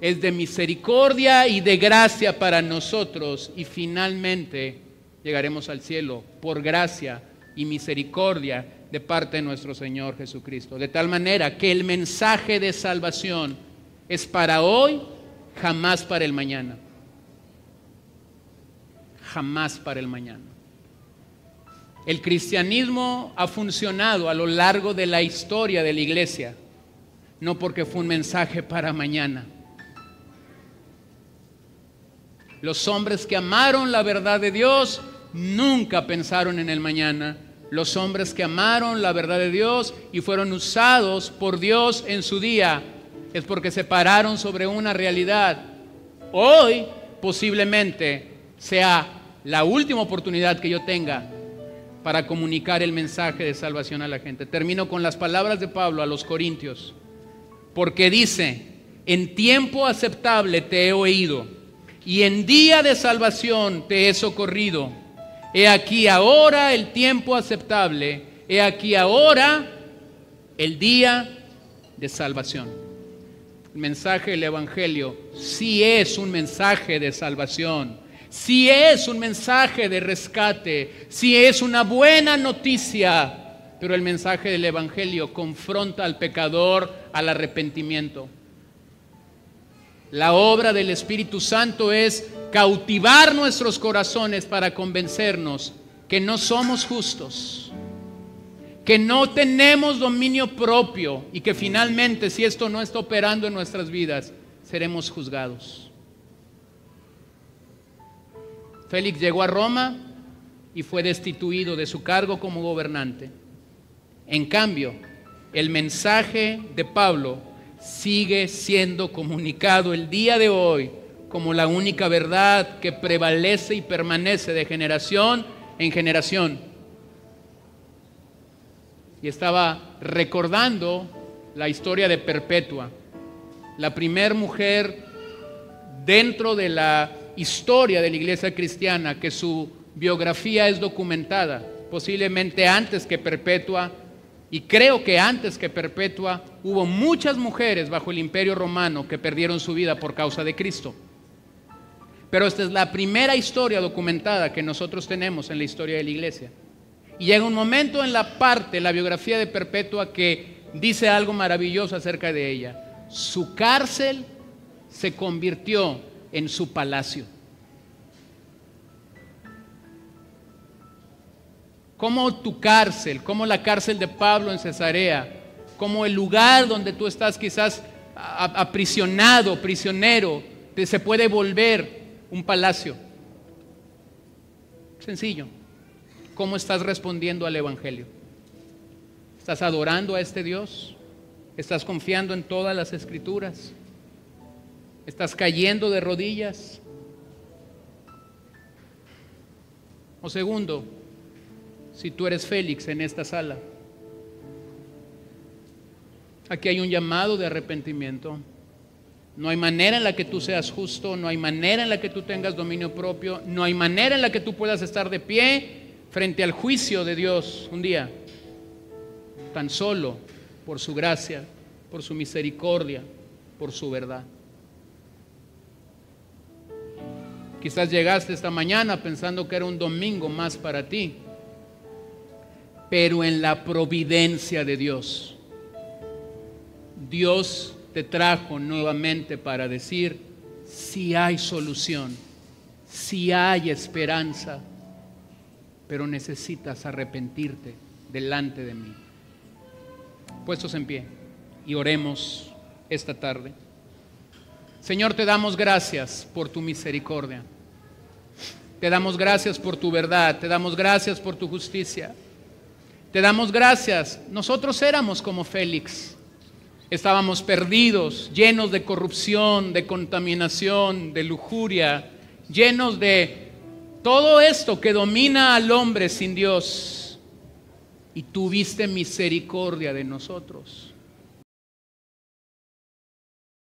es de misericordia y de gracia para nosotros, y finalmente llegaremos al cielo por gracia y misericordia de parte de nuestro Señor Jesucristo. De tal manera que el mensaje de salvación es para hoy, jamás para el mañana. Jamás para el mañana. El cristianismo ha funcionado a lo largo de la historia de la iglesia, no porque fue un mensaje para mañana. Los hombres que amaron la verdad de Dios nunca pensaron en el mañana. Los hombres que amaron la verdad de Dios y fueron usados por Dios en su día es porque se pararon sobre una realidad. Hoy posiblemente sea la última oportunidad que yo tenga para comunicar el mensaje de salvación a la gente. Termino con las palabras de Pablo a los Corintios, porque dice: en tiempo aceptable te he oído, y en día de salvación te he socorrido. He aquí ahora el tiempo aceptable, he aquí ahora el día de salvación. El mensaje del Evangelio sí es un mensaje de salvación. Si es un mensaje de rescate, si es una buena noticia, pero el mensaje del Evangelio confronta al pecador al arrepentimiento. La obra del Espíritu Santo es cautivar nuestros corazones para convencernos que no somos justos, que no tenemos dominio propio y que finalmente, si esto no está operando en nuestras vidas, seremos juzgados. Félix llegó a Roma y fue destituido de su cargo como gobernante. En cambio, el mensaje de Pablo sigue siendo comunicado el día de hoy como la única verdad que prevalece y permanece de generación en generación. Y estaba recordando la historia de Perpetua, la primer mujer dentro de la historia de la iglesia cristiana que su biografía es documentada, posiblemente antes que Perpetua, y creo que antes que Perpetua hubo muchas mujeres bajo el Imperio Romano que perdieron su vida por causa de Cristo. Pero esta es la primera historia documentada que nosotros tenemos en la historia de la iglesia. Y llega un momento en la parte, la biografía de Perpetua, que dice algo maravilloso acerca de ella. Su cárcel se convirtió en su palacio. Como tu cárcel, como la cárcel de Pablo en Cesarea, como el lugar donde tú estás quizás aprisionado, prisionero, se puede volver un palacio. Sencillo. ¿Cómo estás respondiendo al Evangelio? ¿Estás adorando a este Dios? ¿Estás confiando en todas las Escrituras? ¿Estás cayendo de rodillas? O segundo, si tú eres Félix en esta sala, aquí hay un llamado de arrepentimiento. No hay manera en la que tú seas justo, no hay manera en la que tú tengas dominio propio, no hay manera en la que tú puedas estar de pie frente al juicio de Dios un día. Tan solo por su gracia, por su misericordia, por su verdad. Quizás llegaste esta mañana pensando que era un domingo más para ti, pero en la providencia de Dios, Dios te trajo nuevamente para decir: si hay solución, si hay esperanza, pero necesitas arrepentirte delante de mí. Puestos en pie y oremos esta tarde. Señor, te damos gracias por tu misericordia. Te damos gracias por tu verdad. Te damos gracias por tu justicia. Te damos gracias. Nosotros éramos como Félix. Estábamos perdidos, llenos de corrupción, de contaminación, de lujuria, llenos de todo esto que domina al hombre sin Dios. Y tuviste misericordia de nosotros.